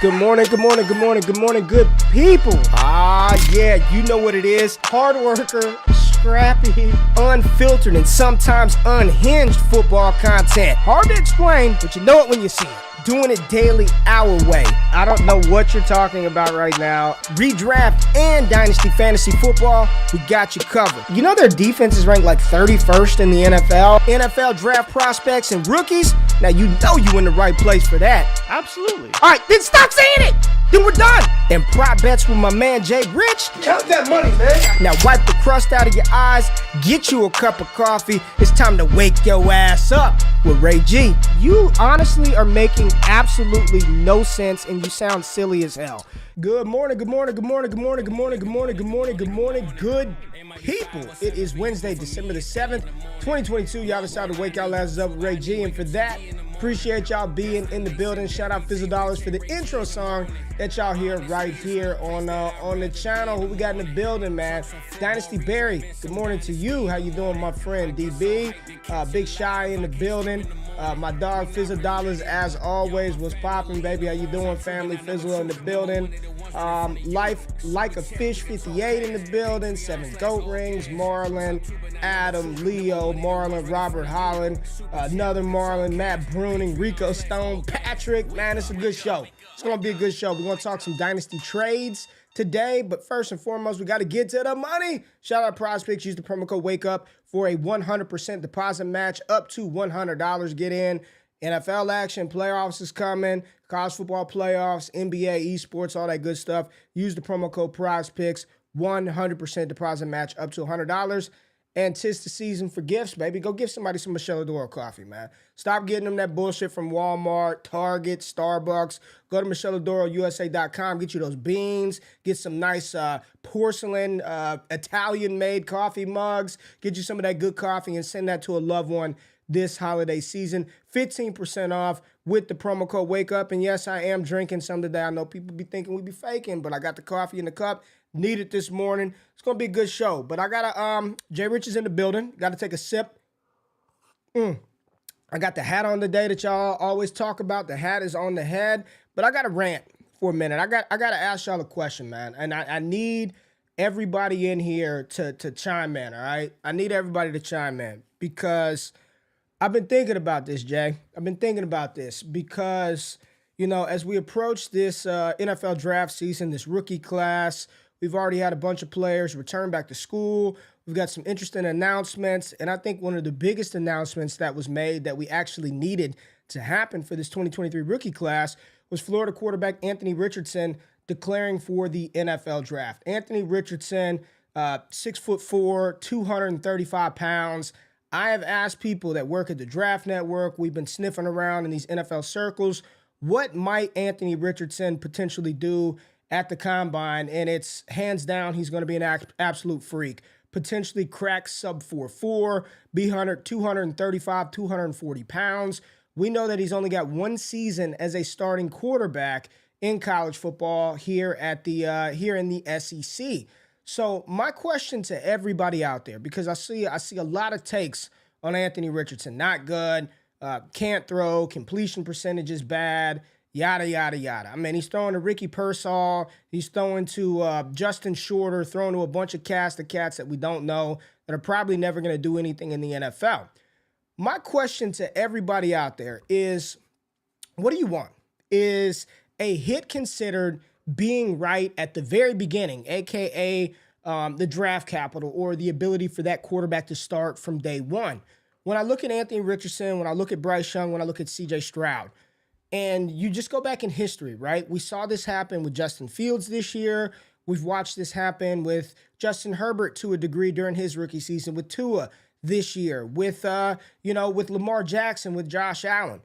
Good morning, good morning, good morning, good morning, good people. Yeah, you know what it is. Hard worker, scrappy, unfiltered, and sometimes unhinged football content. Hard to explain, but you know it when you see it. Doing it daily our way. I don't know what you're talking about right now. Redraft and Dynasty Fantasy Football, we got you covered. You know their defense is ranked like 31st in the NFL? NFL draft prospects and rookies? Now you know you in the right place for that. Absolutely. All right, then stop saying it. Then we're done. And prop bets with my man Jay Rich. Count that money, man. Now wipe the crust out of your eyes, get you a cup of coffee. It's time to wake your ass up with Ray G. You honestly are making absolutely no sense and you sound silly as hell. Good morning, good morning, good morning, good morning, good morning, good morning, good morning, good morning, good people. It is Wednesday, December the 7th, 2022. Y'all decided to wake y'all asses up with Ray G. And for that, appreciate y'all being in the building. Shout out Fizzle Dollars for the intro song that y'all hear right here on the channel. Who we got in the building, man? Dynasty Barry, good morning to you. How you doing, my friend? DB, Big Shy in the building. My dog Fizzle Dollars, as always, was popping, baby. How you doing, family? Fizzle in the building. Life Like a Fish 58 in the building. 7 Goat Rings, Marlon, Adam, Leo, Marlon, Robert Holland, another Marlon, Matt Bruning, Rico Stone, Patrick. Man, it's a good show. It's going to be a good show. We're going to talk some Dynasty trades today, but first and foremost, we got to get to the money. Shout out PrizePicks. Use the promo code WAKEUP for a 100% deposit match up to $100. Get in. NFL action, playoffs is coming, college football playoffs, NBA, esports, all that good stuff. Use the promo code PrizePicks, 100% deposit match up to $100. And 'tis the season for gifts, baby. Go give somebody some Michelle Adora coffee, man. Stop getting them that bullshit from Walmart, Target, Starbucks. Go to MichelleAdoraUSA.com. Get you those beans. Get some nice porcelain, Italian-made coffee mugs. Get you some of that good coffee and send that to a loved one this holiday season. 15% off with the promo code WAKEUP. And yes, I am drinking some today. I know people be thinking we be faking, but I got the coffee in the cup. Need it this morning. It's going to be a good show. But I got to, Jay Rich is in the building. Got to take a sip. I got the hat on today that y'all always talk about. The hat is on the head. But I got to rant for a minute. I got to ask y'all a question, man. And I need everybody in here to chime in, all right? I need everybody to chime in because I've been thinking about this, Jay. I've been thinking about this because, you know, as we approach this NFL draft season, this rookie class, we've already had a bunch of players return back to school. We've got some interesting announcements. And I think one of the biggest announcements that was made that we actually needed to happen for this 2023 rookie class was Florida quarterback Anthony Richardson declaring for the NFL draft. Anthony Richardson, 6'4", 235 pounds. I have asked people that work at the Draft Network, we've been sniffing around in these NFL circles, what might Anthony Richardson potentially do at the Combine? And it's hands down, he's going to be an absolute freak. Potentially crack sub 4'4", be 235, 240 pounds. We know that he's only got one season as a starting quarterback in college football here at the here in the SEC. So my question to everybody out there, because I see a lot of takes on Anthony Richardson, not good, can't throw, completion percentage is bad, yada, yada, yada. I mean, he's throwing to Ricky Pearsall, he's throwing to Justin Shorter, throwing to a bunch of cats that we don't know that are probably never going to do anything in the NFL. My question to everybody out there is, what do you want? Is a hit considered being right at the very beginning, aka the draft capital or the ability for that quarterback to start from day one? When I look at Anthony Richardson, when I look at Bryce Young, when I look at CJ Stroud, and you just go back in history, right? We saw this happen with Justin Fields this year. We've watched this happen with Justin Herbert to a degree during his rookie season, with Tua this year, with with Lamar Jackson, with Josh Allen.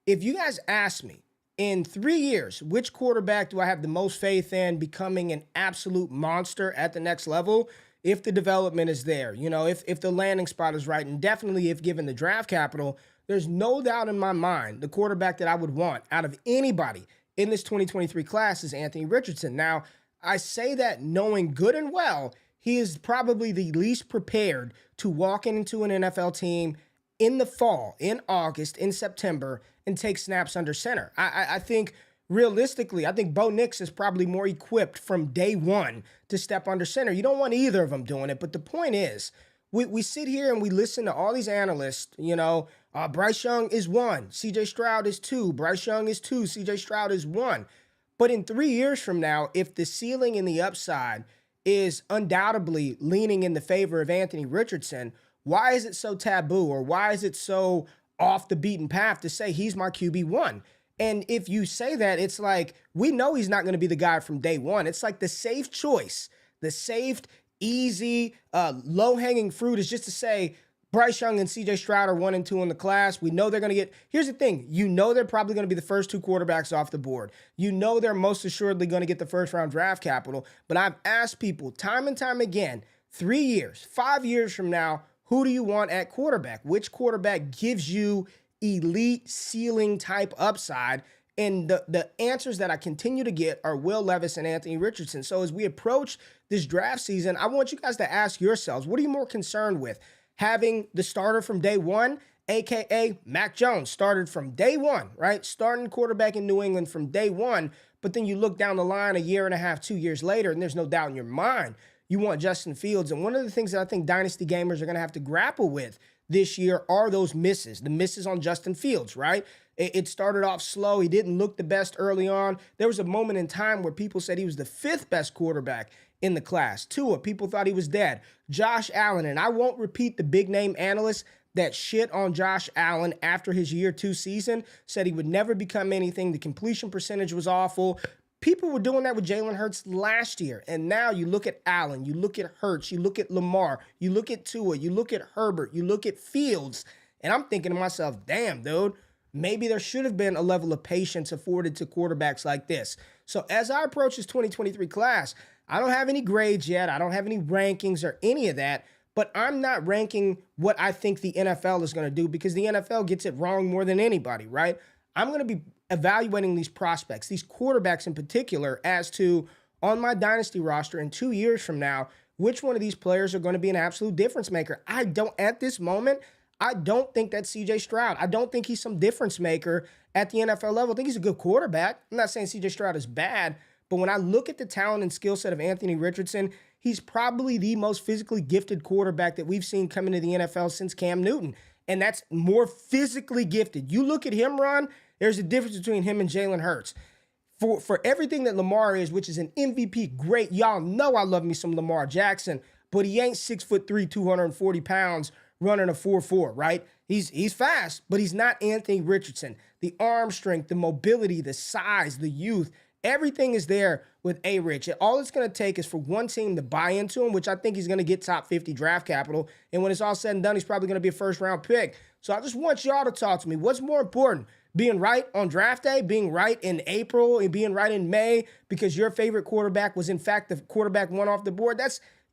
If you guys ask me, in 3 years, which quarterback do I have the most faith in becoming an absolute monster at the next level? If the development is there, if the landing spot is right, and definitely if given the draft capital, there's no doubt in my mind the quarterback that I would want out of anybody in this 2023 class is Anthony Richardson. Now, I say that knowing good and well, he is probably the least prepared to walk into an NFL team in the fall, in August, in September, and take snaps under center. I think realistically, I think Bo Nix is probably more equipped from day one to step under center. You don't want either of them doing it. But the point is, we sit here and we listen to all these analysts, Bryce Young is one, CJ Stroud is two, Bryce Young is two, CJ Stroud is one. But in 3 years from now, if the ceiling and the upside is undoubtedly leaning in the favor of Anthony Richardson, why is it so taboo, or why is it so off the beaten path to say he's my QB1? And if you say that, it's like, we know he's not going to be the guy from day one. It's like the safe choice, the safe, easy, low-hanging fruit is just to say Bryce Young and CJ Stroud are 1 and 2 in the class. We know they're going to get, here's the thing, they're probably going to be the first 2 quarterbacks off the board. They're most assuredly going to get the first round draft capital. But I've asked people time and time again, 3 years, 5 years from now, who do you want at quarterback? Which quarterback gives you elite ceiling type upside? And the answers that I continue to get are Will Levis and Anthony Richardson. So as we approach this draft season, I want you guys to ask yourselves, what are you more concerned with? Having the starter from day one, a.k.a. Mac Jones, started from day one, right? Starting quarterback in New England from day one, but then you look down the line a year and a half, 2 years later, and there's no doubt in your mind you want Justin Fields. And one of the things that I think Dynasty gamers are going to have to grapple with this year are those misses, the misses on Justin Fields, right? It started off slow. He didn't look the best early on. There was a moment in time where people said he was the 5th best quarterback in the class. Tua, people thought he was dead. Josh Allen, and I won't repeat the big name analysts that shit on Josh Allen after his year 2 season, said he would never become anything. The completion percentage was awful. People were doing that with Jalen Hurts last year. And now you look at Allen, you look at Hurts, you look at Lamar, you look at Tua, you look at Herbert, you look at Fields, and I'm thinking to myself, damn, dude, maybe there should have been a level of patience afforded to quarterbacks like this. So as I approach this 2023 class, I don't have any grades yet. I don't have any rankings or any of that, but I'm not ranking what I think the NFL is going to do, because the NFL gets it wrong more than anybody, right? I'm going to be evaluating these prospects, these quarterbacks in particular, as to, on my Dynasty roster in 2 years from now, which one of these players are going to be an absolute difference maker. At this moment, I don't think that's CJ Stroud. I don't think he's some difference maker at the NFL level. I think he's a good quarterback. I'm not saying CJ Stroud is bad, but when I look at the talent and skill set of Anthony Richardson, he's probably the most physically gifted quarterback that we've seen come into the NFL since Cam Newton. And that's more physically gifted. You look at him, Ron, there's a difference between him and Jalen Hurts. For everything that Lamar is, which is an MVP, great. Y'all know I love me some Lamar Jackson, but he ain't 6'3", 240 pounds running a 4.4, right? He's fast, but he's not Anthony Richardson. The arm strength, the mobility, the size, the youth, everything is there with A-Rich. All it's going to take is for one team to buy into him, which I think he's going to get top 50 draft capital. And when it's all said and done, he's probably going to be a first-round pick. So I just want y'all to talk to me. What's more important? Being right on draft day, being right in April, and being right in May because your favorite quarterback was, in fact, the quarterback one off the board?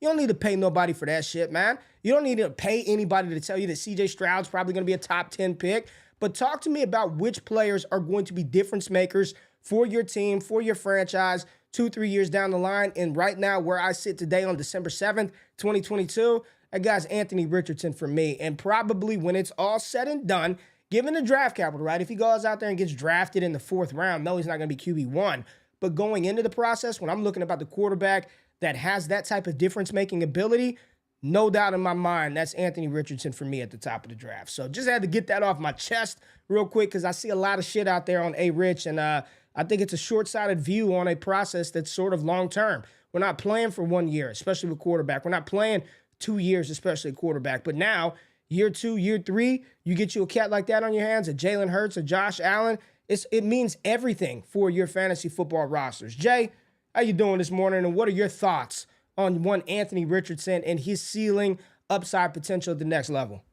You don't need to pay nobody for that shit, man. You don't need to pay anybody to tell you that CJ Stroud's probably going to be a top 10 pick. But talk to me about which players are going to be difference makers for your team, for your franchise, 2-3 years down the line. And right now, where I sit today on December 7th, 2022, that guy's Anthony Richardson for me. And probably when it's all said and done, given the draft capital, right? If he goes out there and gets drafted in the 4th round, no, he's not going to be QB1. But going into the process, when I'm looking about the quarterback that has that type of difference-making ability, no doubt in my mind, that's Anthony Richardson for me at the top of the draft. So just had to get that off my chest real quick because I see a lot of shit out there on A-Rich, and I think it's a short-sighted view on a process that's sort of long-term. We're not playing for 1 year, especially with quarterback. We're not playing 2 years, especially at quarterback. But now, year 2, year 3, you get you a cat like that on your hands, a Jalen Hurts, a Josh Allen, it means everything for your fantasy football rosters. Jay, how you doing this morning, and what are your thoughts on one Anthony Richardson and his ceiling upside potential at the next level?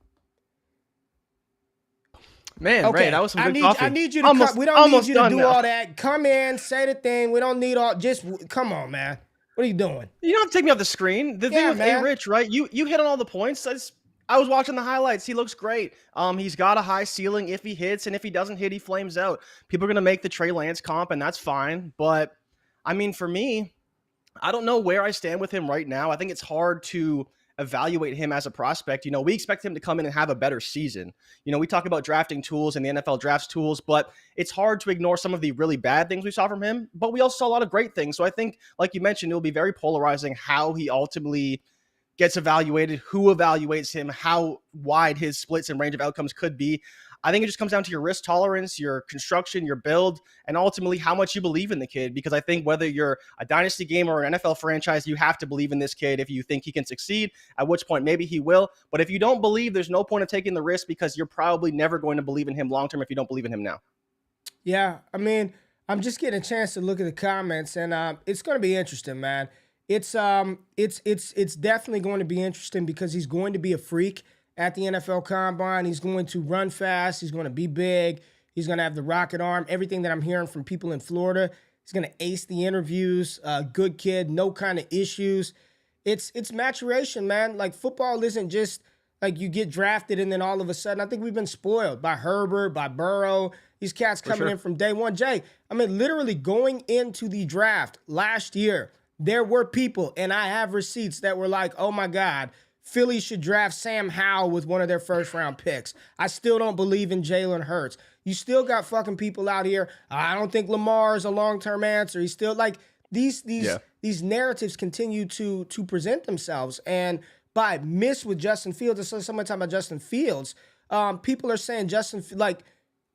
Man, okay. Ray, that was some good coffee. I need you to come. We don't need you to do all that. Come in, say the thing. We don't need all. Just come on, man. What are you doing? You don't have to take me off the screen. The thing with A-Rich, right? You hit on all the points. I was watching the highlights. He looks great. He's got a high ceiling if he hits, and if he doesn't hit, he flames out. People are gonna make the Trey Lance comp, and that's fine. But I mean, for me, I don't know where I stand with him right now. I think it's hard to evaluate him as a prospect, we expect him to come in and have a better season. We talk about drafting tools and the NFL drafts tools, but it's hard to ignore some of the really bad things we saw from him. But we also saw a lot of great things. So I think, like you mentioned, it'll be very polarizing how he ultimately gets evaluated, who evaluates him, how wide his splits and range of outcomes could be. I think it just comes down to your risk tolerance, your construction, your build, and ultimately how much you believe in the kid. Because I think whether you're a dynasty game or an NFL franchise, you have to believe in this kid if you think he can succeed, at which point maybe he will. But if you don't believe, there's no point of taking the risk because you're probably never going to believe in him long-term if you don't believe in him now. Yeah, I mean, I'm just getting a chance to look at the comments, and it's going to be interesting, man. It's definitely going to be interesting because he's going to be a freak at the NFL Combine. He's going to run fast. He's going to be big. He's going to have the rocket arm. Everything that I'm hearing from people in Florida, he's going to ace the interviews. Good kid, no kind of issues. It's maturation, man. Like, football isn't just like you get drafted and then all of a sudden, I think we've been spoiled by Herbert, by Burrow. These cats coming in from day one. Jay, I mean, literally going into the draft last year, there were people, and I have receipts that were like, oh my God, Philly should draft Sam Howell with one of their first-round picks. I still don't believe in Jalen Hurts. You still got fucking people out here. I don't think Lamar is a long-term answer. He's still like these narratives continue to present themselves. And by miss with Justin Fields, so somebody talking about Justin Fields, people are saying like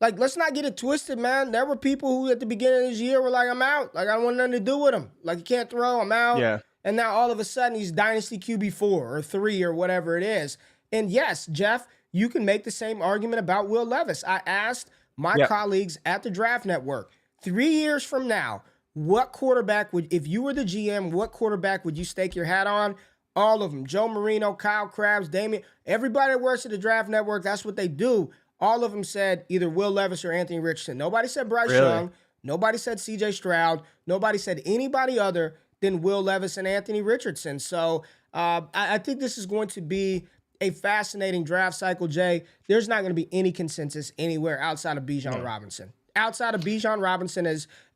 let's not get it twisted, man. There were people who at the beginning of this year were like, I'm out. Like, I don't want nothing to do with him. Like, he can't throw. I'm out. Yeah. And now all of a sudden he's Dynasty QB 4 or 3 or whatever it is. And yes, Jeff, you can make the same argument about Will Levis. I asked my colleagues at the Draft Network, 3 years from now, what quarterback if you were the GM, what quarterback would you stake your hat on? All of them. Joe Marino, Kyle Krabs, Damian, everybody that works at the Draft Network, that's what they do. All of them said either Will Levis or Anthony Richardson. Nobody said Bryce Young. Nobody said CJ Stroud. Nobody said anybody other than Will Levis and Anthony Richardson. So I think this is going to be a fascinating draft cycle, Jay. There's not going to be any consensus anywhere outside of Bijan Robinson. Outside of Bijan Robinson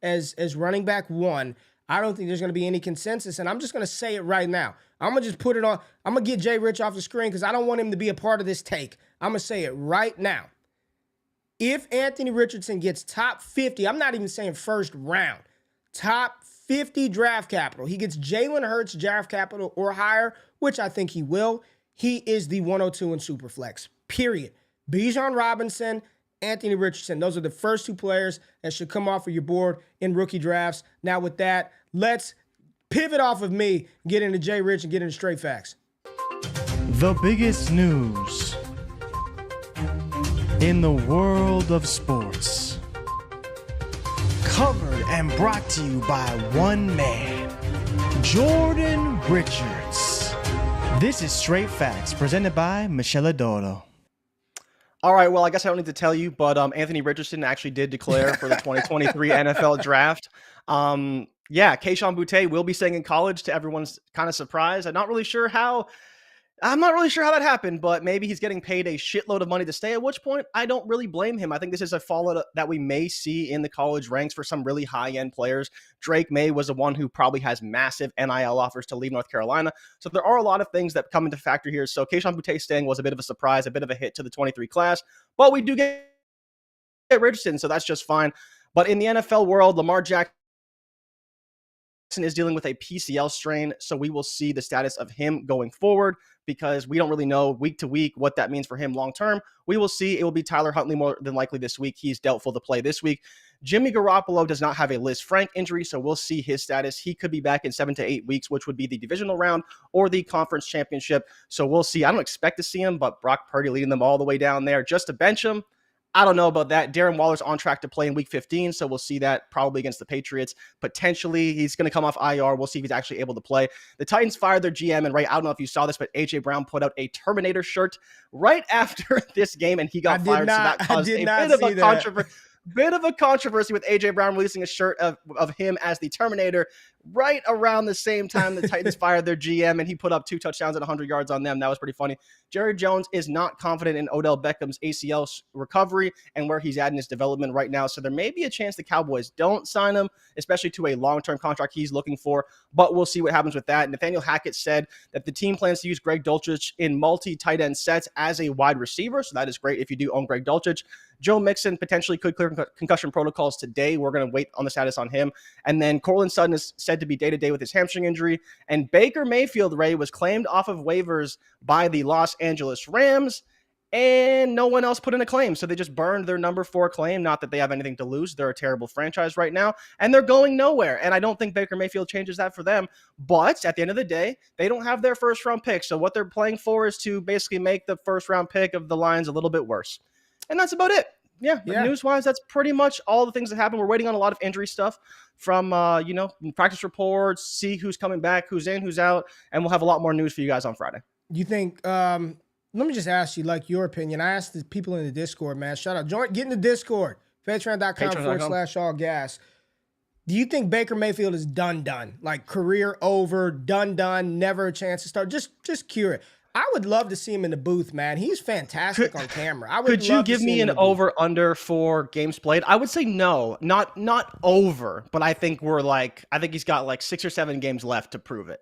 as running back 1, I don't think there's going to be any consensus. And I'm just going to say it right now. I'm going to just put it on. I'm going to get Jay Rich off the screen because I don't want him to be a part of this take. I'm going to say it right now. If Anthony Richardson gets top 50, I'm not even saying first round, top 50 draft capital, he gets Jalen Hurts draft capital or higher, which I think he will, he is the 102 in Superflex, period. Bijan Robinson, Anthony Richardson, those are the first 2 players that should come off of your board in rookie drafts. Now with that, let's pivot off of me, get into Jay Rich and get into straight facts. The biggest news in the world of sports. Covered and brought to you by one man, Jordan Richards. This is Straight Facts, presented by Michelle Adoro. All right, well, I guess I don't need to tell you, but Anthony Richardson actually did declare for the 2023 NFL Draft. Kayshon Boutte will be staying in college, to everyone's kind of surprise. I'm not really sure how that happened, but maybe he's getting paid a shitload of money to stay, at which point I don't really blame him. I think this is a fallout that we may see in the college ranks for some really high-end players. Drake May was the one who probably has massive NIL offers to leave North Carolina. So there are a lot of things that come into factor here. So Kayshon Boutte staying was a bit of a surprise, a bit of a hit to the 23 class, but we do get Richardson, so that's just fine. But in the NFL world, Lamar Jackson is dealing with a PCL strain, so we will see the status of him going forward because we don't really know week to week what that means for him long term. We will see. It will be Tyler Huntley more than likely this week. He's doubtful to play this week. Jimmy Garoppolo does not have a Liz Frank injury, so we'll see his status. He could be back in 7 to 8 weeks, which would be the divisional round or the conference championship. So we'll see. I don't expect to see him, but Brock Purdy leading them all the way down there just to bench him. I don't know about that. Darren Waller's on track to play in week 15, so we'll see that probably against the Patriots. Potentially, he's going to come off IR. We'll see if he's actually able to play. The Titans fired their GM, and I don't know if you saw this, but A.J. Brown put out a Terminator shirt right after this game, and he got fired. So that caused a bit of a controversy with A.J. Brown releasing a shirt of him as the Terminator right around the same time the Titans fired their GM and he put up 2 touchdowns and 100 yards on them. That was pretty funny. Jerry Jones is not confident in Odell Beckham's ACL recovery and where he's at in his development right now. So there may be a chance the Cowboys don't sign him, especially to a long-term contract he's looking for. But we'll see what happens with that. Nathaniel Hackett said that the team plans to use Greg Dulcich in multi-tight end sets as a wide receiver. So that is great if you do own Greg Dulcich. Joe Mixon potentially could clear concussion protocols today. We're going to wait on the status on him. And then Cortland Sutton is said to be day-to-day with his hamstring injury. And Baker Mayfield, Ray, was claimed off of waivers by the Los Angeles Rams, and no one else put in a claim. So they just burned their number 4 claim. Not that they have anything to lose. They're a terrible franchise right now, and they're going nowhere. And I don't think Baker Mayfield changes that for them. But at the end of the day, they don't have their first-round pick. So what they're playing for is to basically make the first-round pick of the Lions a little bit worse. And that's about it. Yeah. News-wise, that's pretty much all the things that happen. We're waiting on a lot of injury stuff from, practice reports, see who's coming back, who's in, who's out, and we'll have a lot more news for you guys on Friday. You think, let me just ask you, like, your opinion. I asked the people in the Discord, man. Shout out. Get in the Discord. Patreon.com/allgas. Do you think Baker Mayfield is done? Like, career over, done, never a chance to start? Just curious. I would love to see him in the booth, man. He's fantastic on camera. Could you give me an over/under for games played? I would say no, not over, but I think he's got like 6 or 7 games left to prove it.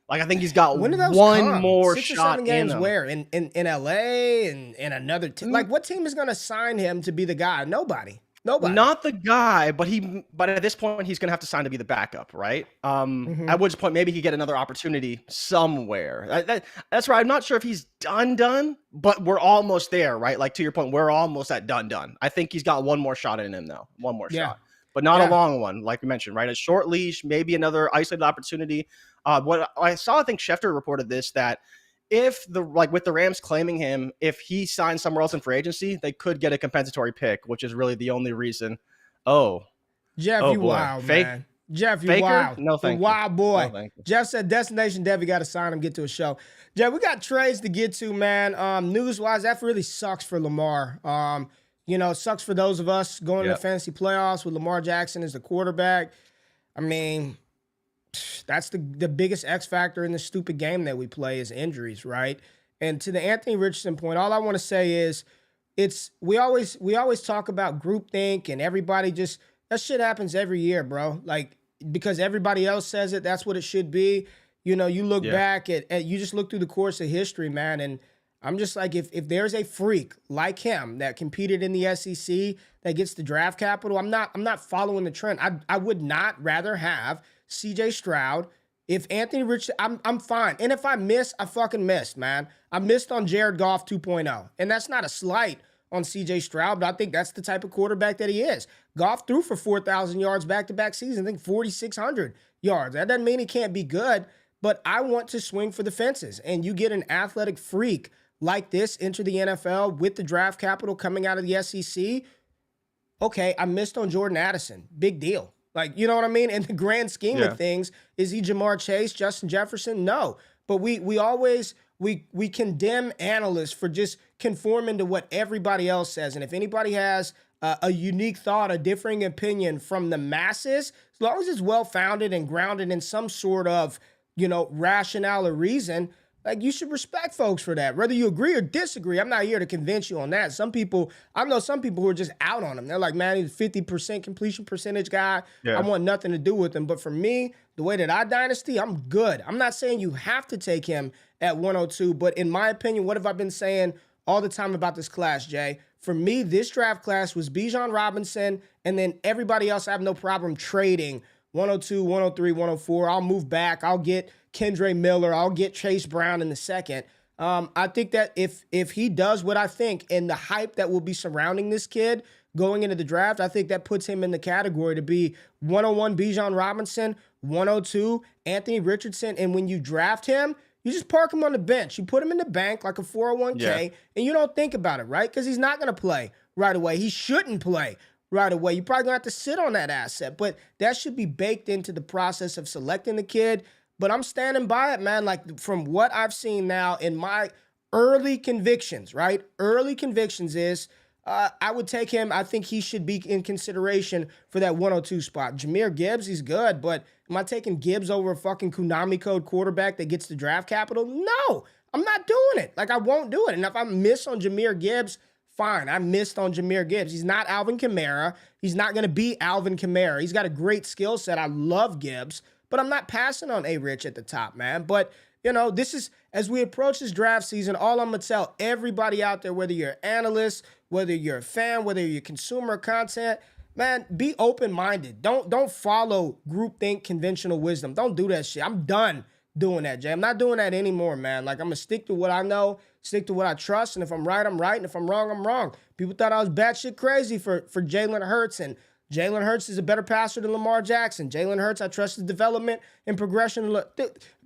Like I think he's got one more 6 or shot 7 games in him. Where in LA and another team. Like what team is going to sign him to be the guy? Nobody. Not the guy, but at this point he's gonna have to sign to be the backup, right? At which point maybe he get another opportunity somewhere. That's right. I'm not sure if he's done, but we're almost there, right? Like to your point, we're almost at done. I think he's got one more shot in him though. One more shot. But not a long one, like we mentioned, right? A short leash, maybe another isolated opportunity. What I saw, I think Schefter reported this, that if with the Rams claiming him, if he signs somewhere else in free agency, they could get a compensatory pick, which is really the only reason. Jeff, you wild, man. Jeff, you Faker? wild. No, thank you. Wild boy. No, thank you. Jeff said Destination Dev, you got to sign him, get to a show. Jeff, we got trades to get to, man. News-wise, that really sucks for Lamar. It sucks for those of us going to the fantasy playoffs with Lamar Jackson as the quarterback. I mean, that's the biggest X factor in this stupid game that we play is injuries, right? And to the Anthony Richardson point, all I want to say is we always talk about groupthink and everybody that shit happens every year, bro. Like, because everybody else says it, that's what it should be. You look back at you just look through the course of history, man, and I'm just like, if there's a freak like him that competed in the SEC that gets the draft capital, I'm not following the trend. I would not rather have CJ Stroud. If Anthony Richardson, I'm fine. And if I miss, I fucking missed, man. I missed on Jared Goff 2.0. And that's not a slight on CJ Stroud, but I think that's the type of quarterback that he is. Goff threw for 4,000 yards back-to-back season, I think 4,600 yards. That doesn't mean he can't be good, but I want to swing for the fences. And you get an athletic freak like this into the NFL with the draft capital coming out of the SEC. Okay, I missed on Jordan Addison. Big deal. Like, you know what I mean? In the grand scheme of things, is he Jamar Chase, Justin Jefferson? No. But we always condemn analysts for just conforming to what everybody else says. And if anybody has a unique thought, a differing opinion from the masses, as long as it's well-founded and grounded in some sort of, rationale or reason, like, you should respect folks for that. Whether you agree or disagree, I'm not here to convince you on that. I know some people who are just out on him. They're like, man, he's a 50% completion percentage guy. Yeah. I want nothing to do with him. But for me, the way that I dynasty, I'm good. I'm not saying you have to take him at 102, but in my opinion, what have I been saying all the time about this class, Jay? For me, this draft class was Bijan Robinson, and then everybody else I have no problem trading 102, 103, 104. I'll move back. I'll get Kendre Miller. I'll get Chase Brown in the second. I think that if he does what I think and the hype that will be surrounding this kid going into the draft, I think that puts him in the category to be 101 Bijan Robinson, 102 Anthony Richardson. And when you draft him, you just park him on the bench. You put him in the bank like a 401k, and you don't think about it, right? Because he's not going to play right away. He shouldn't play right away. You're probably going to have to sit on that asset, but that should be baked into the process of selecting the kid. But I'm standing by it, man. Like, from what I've seen now in my early convictions, right? Early convictions is I would take him. I think he should be in consideration for that 102 spot. Jahmyr Gibbs, he's good, but am I taking Gibbs over a fucking Konami code quarterback that gets the draft capital? No, I'm not doing it. Like, I won't do it. And if I miss on Jahmyr Gibbs, fine. I missed on Jahmyr Gibbs. He's not Alvin Kamara. He's not going to be Alvin Kamara. He's got a great skill set. I love Gibbs, but I'm not passing on A-Rich at the top, man. But, you know, this is, as we approach this draft season, all I'm going to tell everybody out there, whether you're an analyst, whether you're a fan, whether you're consumer content, man, be open-minded. Don't follow groupthink conventional wisdom. Don't do that shit. I'm done doing that, Jay. I'm not doing that anymore, man. Like, I'm going to stick to what I know, stick to what I trust, and if I'm right, I'm right, and if I'm wrong, I'm wrong. People thought I was batshit crazy for Jalen Hurts, and Jalen Hurts is a better passer than Lamar Jackson. Jalen Hurts, I trust his development and progression. Look,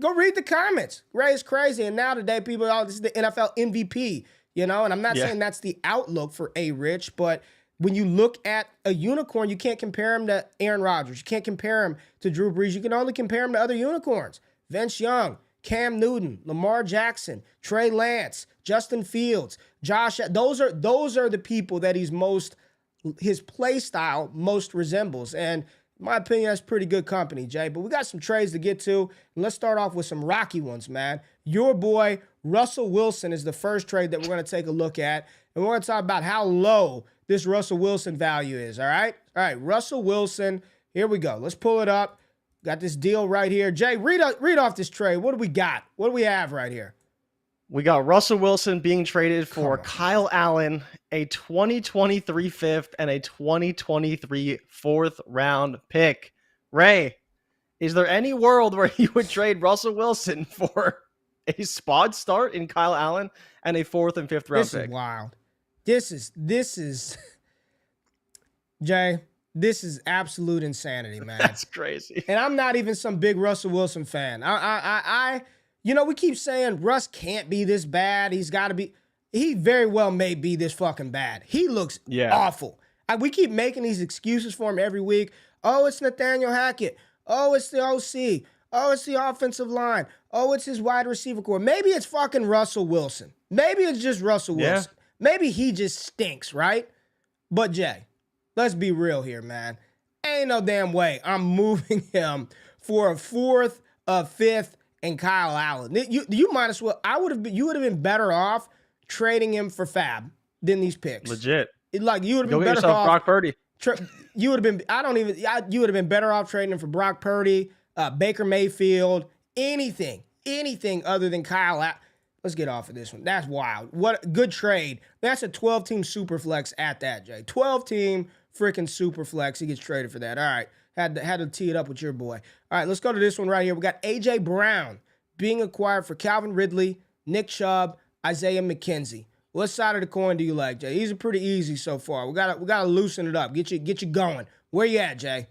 go read the comments. Ray is crazy, and now today people, oh, this is the NFL MVP. You know, and I'm not saying that's the outlook for A-Rich, but when you look at a unicorn, you can't compare him to Aaron Rodgers. You can't compare him to Drew Brees. You can only compare him to other unicorns. Vince Young, Cam Newton, Lamar Jackson, Trey Lance, Justin Fields, Josh. Those are the people that his play style most resembles. And in my opinion, that's pretty good company, Jay. But we got some trades to get to. And let's start off with some rocky ones, man. Your boy, Russell Wilson, is the first trade that we're going to take a look at. And we're going to talk about how low this Russell Wilson value is, all right? All right, Russell Wilson. Here we go. Let's pull it up. Got this deal right here. Jay, read off this trade. What do we got? What do we have right here? We got Russell Wilson being traded for Kyle Allen, a 2023 fifth and a 2023 fourth round pick. Ray, is there any world where you would trade Russell Wilson for a spot start in Kyle Allen and a fourth and fifth round pick? This is wild. This is Jay, this is absolute insanity, man. That's crazy. And I'm not even some big Russell Wilson fan. You know, we keep saying Russ can't be this bad. He's got to be. He very well may be this fucking bad. He looks awful. We keep making these excuses for him every week. Oh, it's Nathaniel Hackett. Oh, it's the OC. Oh, it's the offensive line. Oh, it's his wide receiver core. Maybe it's fucking Russell Wilson. Maybe it's just Russell Wilson. Maybe he just stinks, right? But Jay, let's be real here, man. Ain't no damn way I'm moving him for a fourth, a fifth, and Kyle Allen. You might as well. You would have been better off trading him for Fab than these picks. Legit. Like, you would have been Go get better yourself off. Brock Purdy. You would have been. You would have been better off trading him for Brock Purdy, Baker Mayfield, anything other than Kyle Allen. Let's get off of this one. That's wild. What a good trade. That's a 12-team super flex at that, Jay. 12-team freaking super flex. He gets traded for that. All right. Had to tee it up with your boy. All right, let's go to this one right here. We got A.J. Brown being acquired for Calvin Ridley, Nick Chubb, Isaiah McKenzie. What side of the coin do you like, Jay? These are pretty easy so far. We gotta loosen it up. Get you going. Where you at, Jay?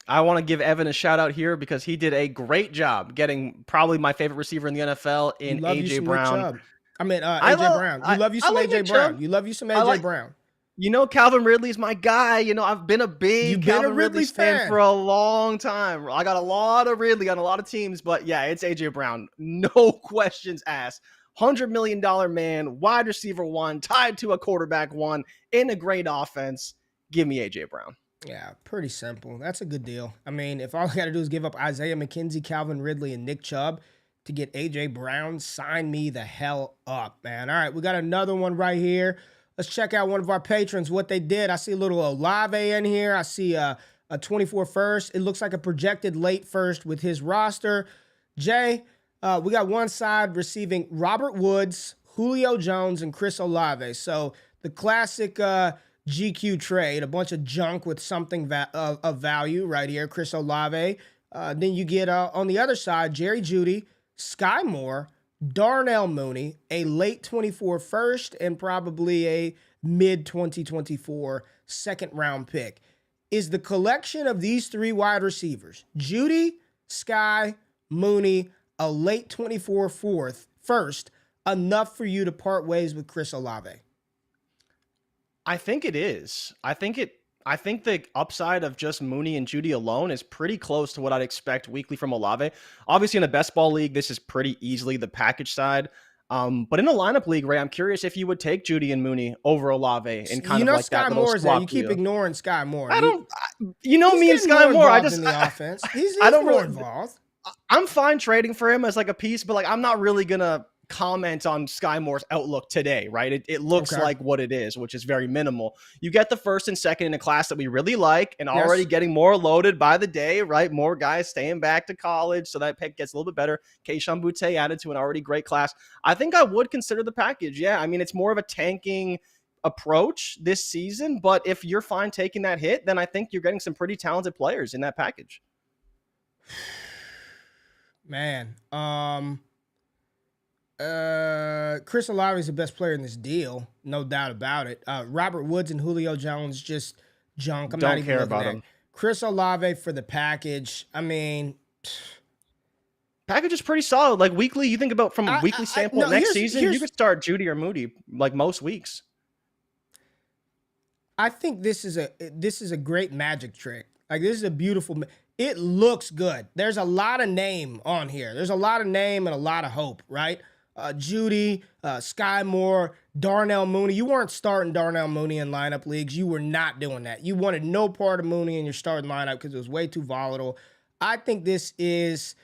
I want to give Evan a shout out here because he did a great job getting probably my favorite receiver in the NFL in A.J. Brown. I mean, A.J. Brown. You love you some A.J. Brown. You love you some A.J. Brown. You know, Calvin Ridley's my guy. You know, I've been a big Calvin Ridley fan for a long time. I got a lot of Ridley on a lot of teams, but yeah, it's A.J. Brown. No questions asked. $100 million man, wide receiver one, tied to a quarterback one, in a great offense. Give me A.J. Brown. Yeah, pretty simple. That's a good deal. I mean, if all I got to do is give up Isaiah McKenzie, Calvin Ridley, and Nick Chubb to get A.J. Brown, sign me the hell up, man. All right, we got another one right here. Let's check out one of our patrons, what they did. I see a little Olave in here. I see a 24 first. It looks like a projected late first with his roster. Jay, we got one side receiving Robert Woods, Julio Jones, and Chris Olave. So the classic GQ trade, a bunch of junk with something of value right here, Chris Olave. Then you get on the other side, Jerry Jeudy, Sky Moore, Darnell Mooney, a late 24 first, and probably a mid-2024 second-round pick. Is the collection of these three wide receivers, Jeudy, Sky, Mooney, a late 24 first, enough for you to part ways with Chris Olave? I think it is. I think the upside of just Mooney and Jeudy alone is pretty close to what I'd expect weekly from Olave. Obviously, in a best ball league, this is pretty easily the package side. But in a lineup league, Ray, I'm curious if you would take Judy and Mooney over Olave in kind of like Sky that little Moore's there. You swap keep deal. ignoring Sky Moore. You know me and Sky Moore. In the offense. He's I don't more really involved. I'm fine trading for him as like a piece, but like I'm not really gonna comment on Sky Moore's outlook today, right? It looks like what it is, which is very minimal. You get the first and second in a class that we really like and already getting more loaded by the day, right? More guys staying back to college, so that pick gets a little bit better. Keishon Butte added to an already great class. I think I would consider the package. Yeah, I mean, it's more of a tanking approach this season, but if you're fine taking that hit, then I think you're getting some pretty talented players in that package. Man, Chris Olave is the best player in this deal, no doubt about it. Robert Woods and Julio Jones just junk. I'm Don't not even care looking about at him. Chris Olave for the package. I mean, package is pretty solid. Like weekly, you think about from a weekly standpoint, next season, you could start Judy or Moody like most weeks. I think this is a great magic trick. Like this is a beautiful. It looks good. There's a lot of name on here. There's a lot of name and a lot of hope, right? Judy, Sky Moore, Darnell Mooney. You weren't starting Darnell Mooney in lineup leagues. You were not doing that. You wanted no part of Mooney in your starting lineup because it was way too volatile. I think it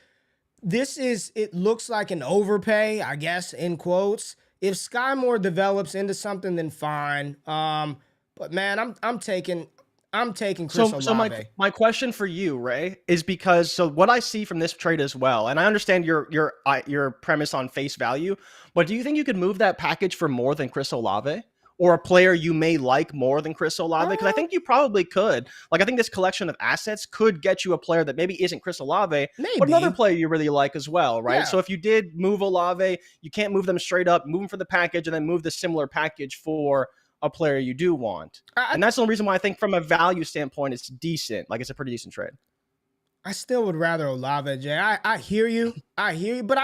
looks like an overpay, I guess, in quotes. If Sky Moore develops into something, then fine. But man, I'm taking Chris Olave. So my question for you, Ray, is because what I see from this trade as well, and I understand your premise on face value, but do you think you could move that package for more than Chris Olave? Or a player you may like more than Chris Olave? Because I think you probably could. Like, I think this collection of assets could get you a player that maybe isn't Chris Olave, but another player you really like as well, right? Yeah. So if you did move Olave, you can't move them straight up, move them for the package, and then move the similar package for a player you do want. And that's the only reason why I think from a value standpoint, it's decent. Like, it's a pretty decent trade. I still would rather Olave, Jay. I hear you, but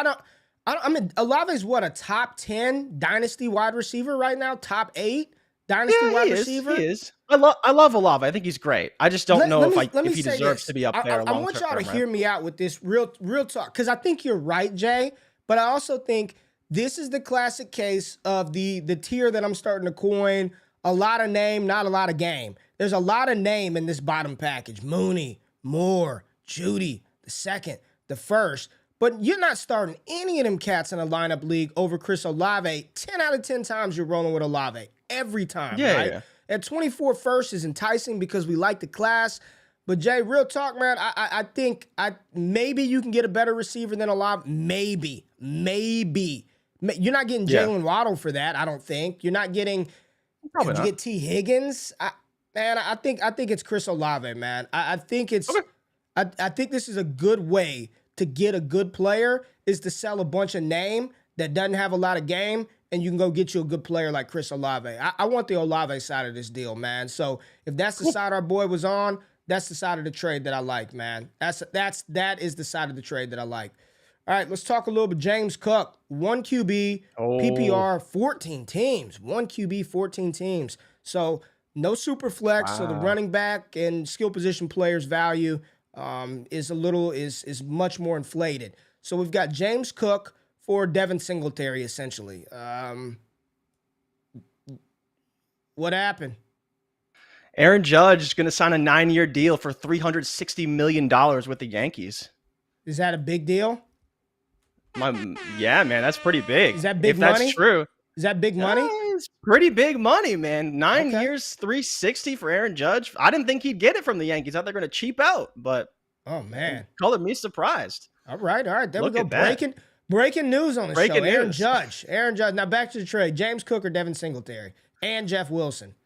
I mean, Olave's what, a top 10 dynasty wide receiver right now? Top 8 dynasty wide receiver? He is. I love Olave. I think he's great. I just don't know if he deserves to be up there. I want y'all to hear me out with this real talk, because I think you're right, Jay, but I also think this is the classic case of the tier that I'm starting to coin. A lot of name, not a lot of game. There's a lot of name in this bottom package. Mooney, Moore, Judy, the second, the first. But you're not starting any of them cats in a lineup league over Chris Olave. 10 out of 10 times you're rolling with Olave. Every time, right? Yeah. At 24 first is enticing because we like the class. But, Jay, real talk, man, I think maybe you can get a better receiver than Olave. Maybe. You're not getting Jalen Waddle for that, I don't think. You're not getting – could you get T. Higgins? I think it's Chris Olave, man. I think it's okay. I think this is a good way to get a good player is to sell a bunch of name that doesn't have a lot of game, and you can go get you a good player like Chris Olave. I want the Olave side of this deal, man. So if that's the side our boy was on, that's the side of the trade that I like, man. That is the side of the trade that I like. All right, let's talk a little bit. James Cook, 1 QB, PPR, 14 teams. 1 QB, 14 teams. So no super flex, so the running back and skill position players value is much more inflated. So we've got James Cook for Devin Singletary, essentially. What happened? Aaron Judge is going to sign a 9-year deal for $360 million with the Yankees. Is that a big deal? Yeah, man, that's pretty big. Is that big money? If that's true. Is that big money? It's pretty big money, man. 9 years, $360 for Aaron Judge. I didn't think he'd get it from the Yankees. I thought they're going to cheap out, but oh man, color me surprised. All right. There we go. Breaking news on the show. Aaron Judge. Now back to the trade. James Cook or Devin Singletary and Jeff Wilson.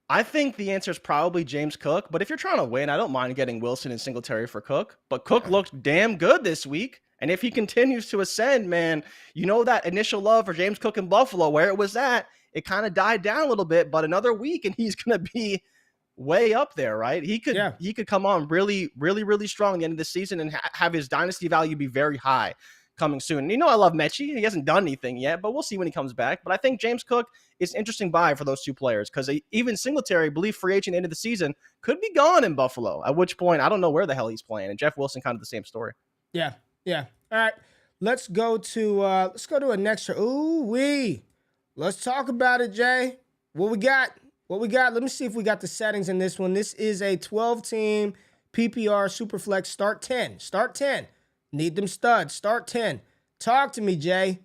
I think the answer is probably James Cook, but if you're trying to win, I don't mind getting Wilson and Singletary for Cook. But Cook looked damn good this week. And if he continues to ascend, man, you know that initial love for James Cook in Buffalo, where it was at, it kind of died down a little bit, but another week and he's going to be way up there, right? He could come on really, really, really strong at the end of the season and have his dynasty value be very high coming soon. And you know I love Mechie. He hasn't done anything yet, but we'll see when he comes back. But I think James Cook is an interesting buy for those two players because even Singletary, I believe free agent at the end of the season, could be gone in Buffalo, at which point I don't know where the hell he's playing. And Jeff Wilson, kind of the same story. Yeah. All right. Let's go to a next. Ooh wee. Let's talk about it, Jay. What we got? What we got? Let me see if we got the settings in this one. This is a 12-team PPR Superflex. Start 10. Start 10. Need them studs. Start 10. Talk to me, Jay.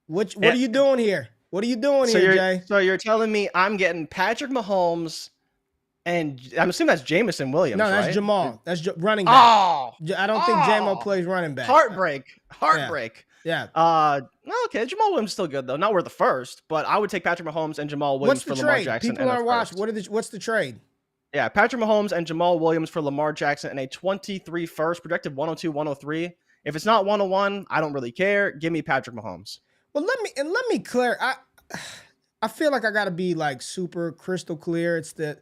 What are you doing here? What are you doing here, Jay? So you're telling me I'm getting Patrick Mahomes, and I'm assuming that's Jameson Williams, No, that's right? Jamal. That's running back. Oh, I don't think J-Mo plays running back. Heartbreak. Yeah. Okay, Jamal Williams is still good though. Not worth the first, but I would take Patrick Mahomes and Jamal Williams for Lamar Jackson. People aren't watching. What's the trade? Yeah, Patrick Mahomes and Jamal Williams for Lamar Jackson and a 23 first, projected 102, 103. If it's not 101, I don't really care. Give me Patrick Mahomes. Well, let me clear. I feel like I got to be like super crystal clear. It's that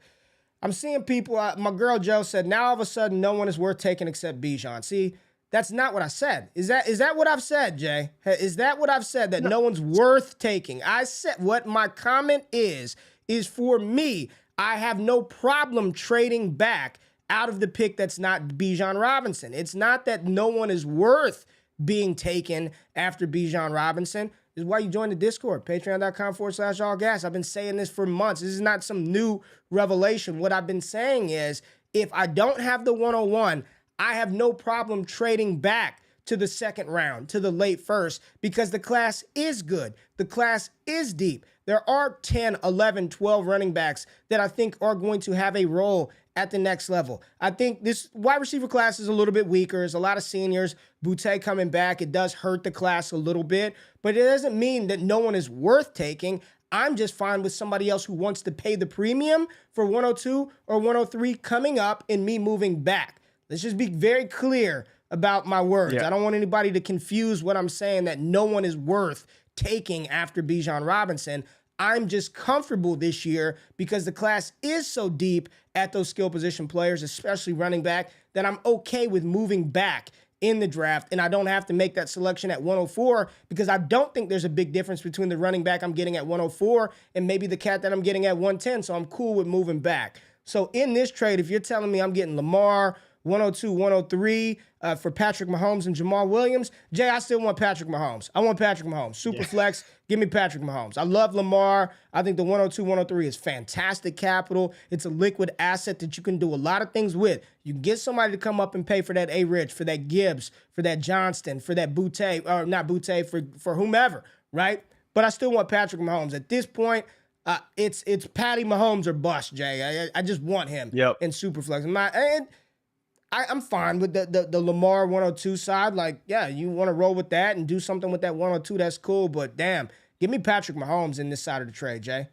I'm seeing people. My girl Joe said now all of a sudden no one is worth taking except Bijan. See, that's not what I said. Is that what I've said, Jay? Is that what I've said, that no one's worth taking? I said what my comment is for me. I have no problem trading back out of the pick that's not Bijan Robinson. It's not that no one is worth being taken after Bijan Robinson. This is why you join the Discord, patreon.com/allgas. I've been saying this for months. This is not some new revelation. What I've been saying is if I don't have the 101, I have no problem trading back to the second round, to the late first, because the class is good. The class is deep. There are 10, 11, 12 running backs that I think are going to have a role at the next level. I think this wide receiver class is a little bit weaker. There's a lot of seniors. Boutte coming back. It does hurt the class a little bit, but it doesn't mean that no one is worth taking. I'm just fine with somebody else who wants to pay the premium for 102 or 103 coming up and me moving back. Let's just be very clear about my words. Yeah. I don't want anybody to confuse what I'm saying, that no one is worth taking after Bijan Robinson. I'm just comfortable this year because the class is so deep at those skill position players, especially running back, that I'm okay with moving back in the draft, and I don't have to make that selection at 104 because I don't think there's a big difference between the running back I'm getting at 104 and maybe the cat that I'm getting at 110, so I'm cool with moving back. So in this trade, if you're telling me I'm getting Lamar, 102, 103 for Patrick Mahomes and Jamal Williams, Jay, I still want Patrick Mahomes. I want Patrick Mahomes. Super flex, give me Patrick Mahomes. I love Lamar. I think the 102, 103 is fantastic capital. It's a liquid asset that you can do a lot of things with. You can get somebody to come up and pay for that A-Rich, for that Gibbs, for that Johnston, for that Boutte, or not Boutte, for whomever, right? But I still want Patrick Mahomes. At this point, it's Patty Mahomes or bust, Jay. I just want him in super flex. I'm fine with the Lamar 102 side. Like, yeah, you want to roll with that and do something with that 102, that's cool. But damn, give me Patrick Mahomes in this side of the trade, Jay.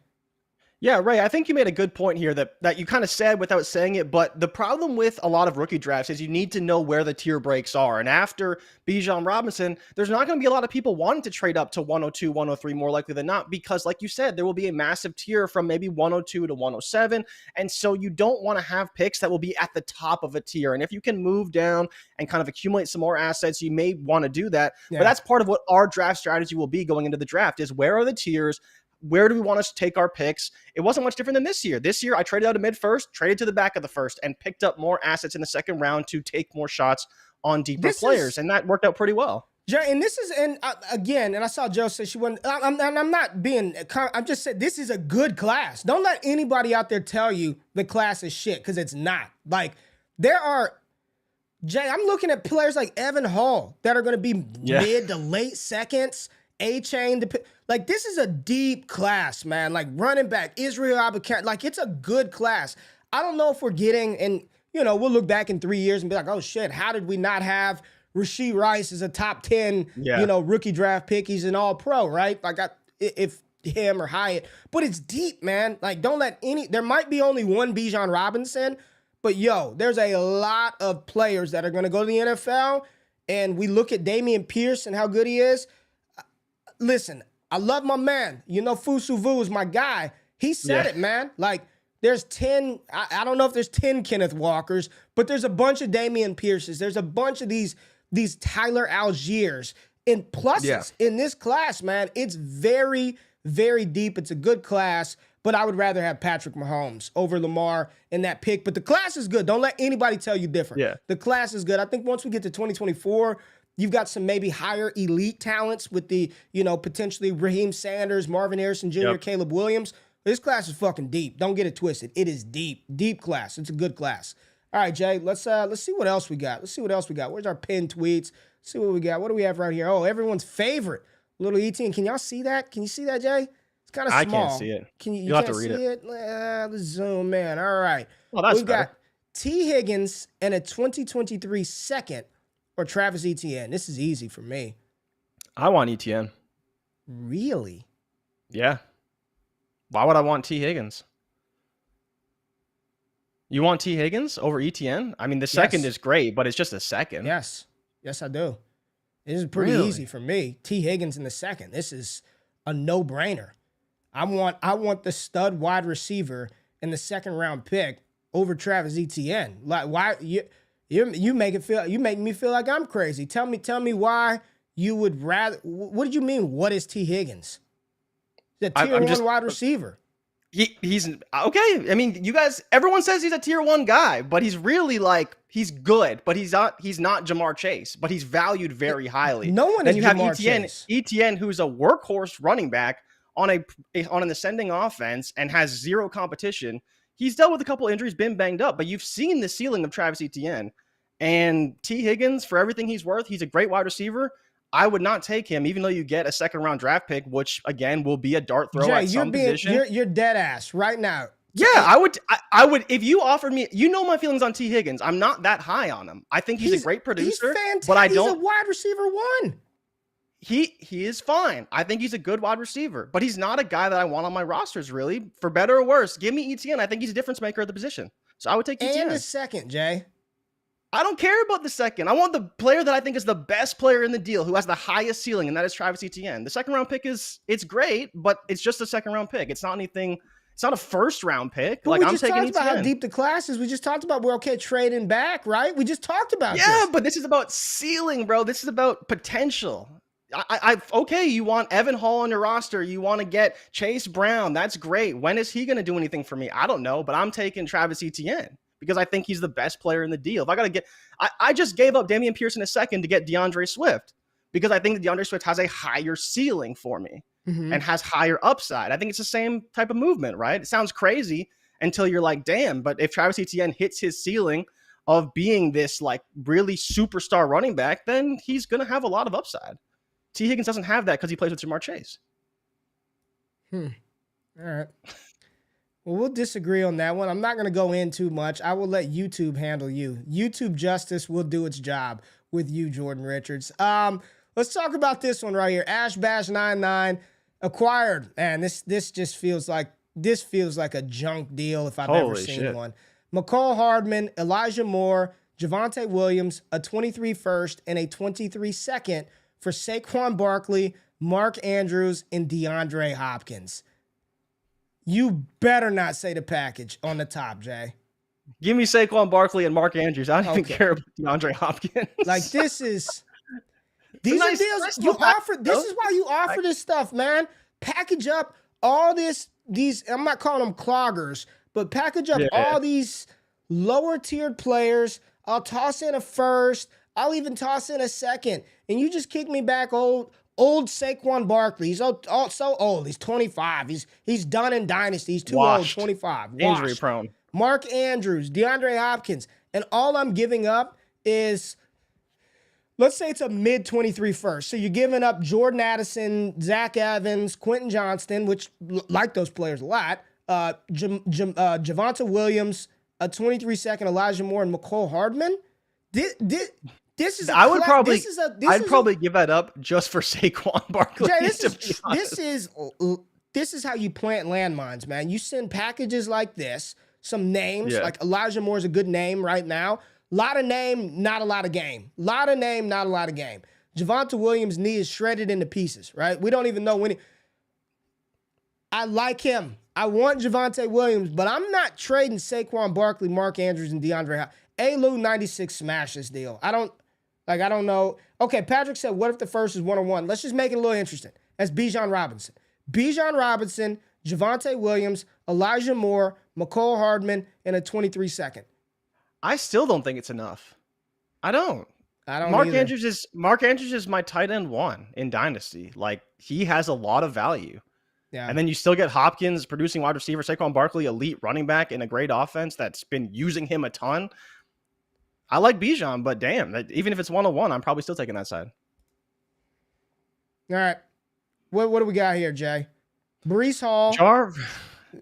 Yeah, Ray, I think you made a good point here that you kind of said without saying it, but the problem with a lot of rookie drafts is you need to know where the tier breaks are. And after Bijan Robinson, there's not going to be a lot of people wanting to trade up to 102, 103 more likely than not, because like you said, there will be a massive tier from maybe 102 to 107. And so you don't want to have picks that will be at the top of a tier. And if you can move down and kind of accumulate some more assets, you may want to do that. Yeah. But that's part of what our draft strategy will be going into the draft is where are the tiers? Where do we want us to take our picks? It wasn't much different than this year. This year, I traded out of mid-first, traded to the back of the first, and picked up more assets in the second round to take more shots on deeper players, and that worked out pretty well. And this is, and again, and I saw Joe say she wasn't, I'm not being, I'm just saying this is a good class. Don't let anybody out there tell you the class is shit, because it's not. Like, there are, Jay, I'm looking at players like Evan Hall that are going to be mid to late seconds, A-Chain, like, this is a deep class, man. Like, running back, Israel Abakar, like, it's a good class. I don't know if we're getting, and, you know, we'll look back in 3 years and be like, oh, shit, how did we not have Rashee Rice as a top 10, you know, rookie draft pick? He's an all-pro, right? Like, if him or Hyatt. But it's deep, man. Like, don't let there might be only one Bijan Robinson, but, yo, there's a lot of players that are going to go to the NFL, and we look at Dameon Pierce and how good he is. Listen, I love my man. You know, Fusu Vu is my guy. He said it, man. Like, there's 10, I don't know if there's 10 Kenneth Walkers, but there's a bunch of Dameon Pierces. There's a bunch of these Tyler Algiers and pluses in this class, man. It's very, very deep. It's a good class, but I would rather have Patrick Mahomes over Lamar in that pick. But the class is good. Don't let anybody tell you different. Yeah. The class is good. I think once we get to 2024, You've got some maybe higher elite talents with the, potentially Raheem Sanders, Marvin Harrison Jr., Caleb Williams. This class is fucking deep. Don't get it twisted. It is deep. Deep class. It's a good class. All right, Jay, let's see what else we got. Where's our pinned tweets? Let's see what we got. What do we have right here? Oh, everyone's favorite little ETN. Can y'all see that? Can you see that, Jay? It's kind of small. I can't see it. You'll have to read it. Let's zoom in. All right. Well, that's We've got T. Higgins and a 2023 second or Travis Etienne. This is easy for me. I want Etienne. Really? Yeah. Why would I want T. Higgins? You want T. Higgins over Etienne? I mean, the second is great, but it's just a second. Yes. Yes, I do. This is pretty easy for me. T. Higgins in the second. This is a no-brainer. I want the stud wide receiver in the second round pick over Travis Etienne. Like, why you make me feel like I'm crazy. Tell me why you would rather. What did you mean? What is T. Higgins? The tier one wide receiver. He's okay. I mean, you guys, everyone says he's a tier one guy, but he's really he's good, but he's not Jamar Chase, but he's valued very highly. No one. Then is you have Jamar Chase. Etienne, who's a workhorse running back on an ascending offense and has zero competition. He's dealt with a couple injuries, been banged up, but you've seen the ceiling of Travis Etienne. And T. Higgins, for everything he's worth, he's a great wide receiver. I would not take him, even though you get a second round draft pick, which again will be a dart throw at some position. You're dead ass right now. Yeah, I would. If you offered me, my feelings on T. Higgins. I'm not that high on him. I think he's a great producer, he's fantastic. But I don't. He's a wide receiver one. He is fine. I think he's a good wide receiver, but he's not a guy that I want on my rosters, really. For better or worse, give me Etienne. I think he's a difference maker at the position. So I would take Etienne. And the second, Jay. I don't care about the second. I want the player that I think is the best player in the deal, who has the highest ceiling, and that is Travis Etienne. The second round pick it's great, but it's just a second round pick. It's not anything. It's not a first round pick. But I'm taking Etienne. We just talked about how deep the class is. We just talked about we're okay trading back, right? We just talked about this. But this is about ceiling, bro. This is about potential. Okay, you want Evan Hall on your roster. You want to get Chase Brown. That's great. When is he going to do anything for me? I don't know, but I'm taking Travis Etienne because I think he's the best player in the deal. If I got to I just gave up Dameon Pierce in a second to get DeAndre Swift because I think that DeAndre Swift has a higher ceiling for me and has higher upside. I think it's the same type of movement, right? It sounds crazy until you're like, damn, but if Travis Etienne hits his ceiling of being this really superstar running back, then he's going to have a lot of upside. T. Higgins doesn't have that because he plays with Jamar Chase. All right. Well, we'll disagree on that one. I'm not going to go in too much. I will let YouTube handle you. YouTube justice will do its job with you, Jordan Richards. Let's talk about this one right here. AshBash99 acquired. Man, this just feels like a junk deal if I've ever seen one. McCall Hardman, Elijah Moore, Javonte Williams, a 23 first and a 23 second for Saquon Barkley, Mark Andrews, and DeAndre Hopkins. You better not say the package on the top, Jay. Give me Saquon Barkley and Mark Andrews. I don't even care about DeAndre Hopkins. These are deals you offer. This is why you offer this stuff, man. Package up all these, I'm not calling them cloggers, but package up all these lower tiered players. I'll toss in a first. I'll even toss in a second. And you just kick me back old Saquon Barkley. He's so old. He's 25. He's done in Dynasty. He's too old, 25. Injury prone. Mark Andrews, DeAndre Hopkins. And all I'm giving up is, let's say it's a mid-23 first. So you're giving up Jordan Addison, Zach Evans, Quentin Johnston, which like those players a lot, Javonte Williams, a 23 second Elijah Moore, and McCall Hardman. This is. I'd probably give that up just for Saquon Barkley. Jay, this is how you plant landmines, man. You send packages like this, some names like Elijah Moore is a good name right now. Lot of name, not a lot of game. Lot of name, not a lot of game. Javonte Williams' knee is shredded into pieces, right? We don't even know when. I like him. I want Javonte Williams, but I'm not trading Saquon Barkley, Mark Andrews, and DeAndre. A-Lou 96 smash this deal. I don't know. Okay, Patrick said, what if the first is 101? Let's just make it a little interesting. That's Bijan Robinson. Bijan Robinson, Javonte Williams, Elijah Moore, McCall Hardman, and a 23 second. I still don't think it's enough. I don't. I don't Mark either. Andrews is my tight end 1 in Dynasty. Like, he has a lot of value. Yeah. And then you still get Hopkins, producing wide receiver, Saquon Barkley, elite running back in a great offense that's been using him a ton. I like Bijan, but damn, even if it's 101, I'm probably still taking that side. All right. What do we got here, Jay? Breece Hall.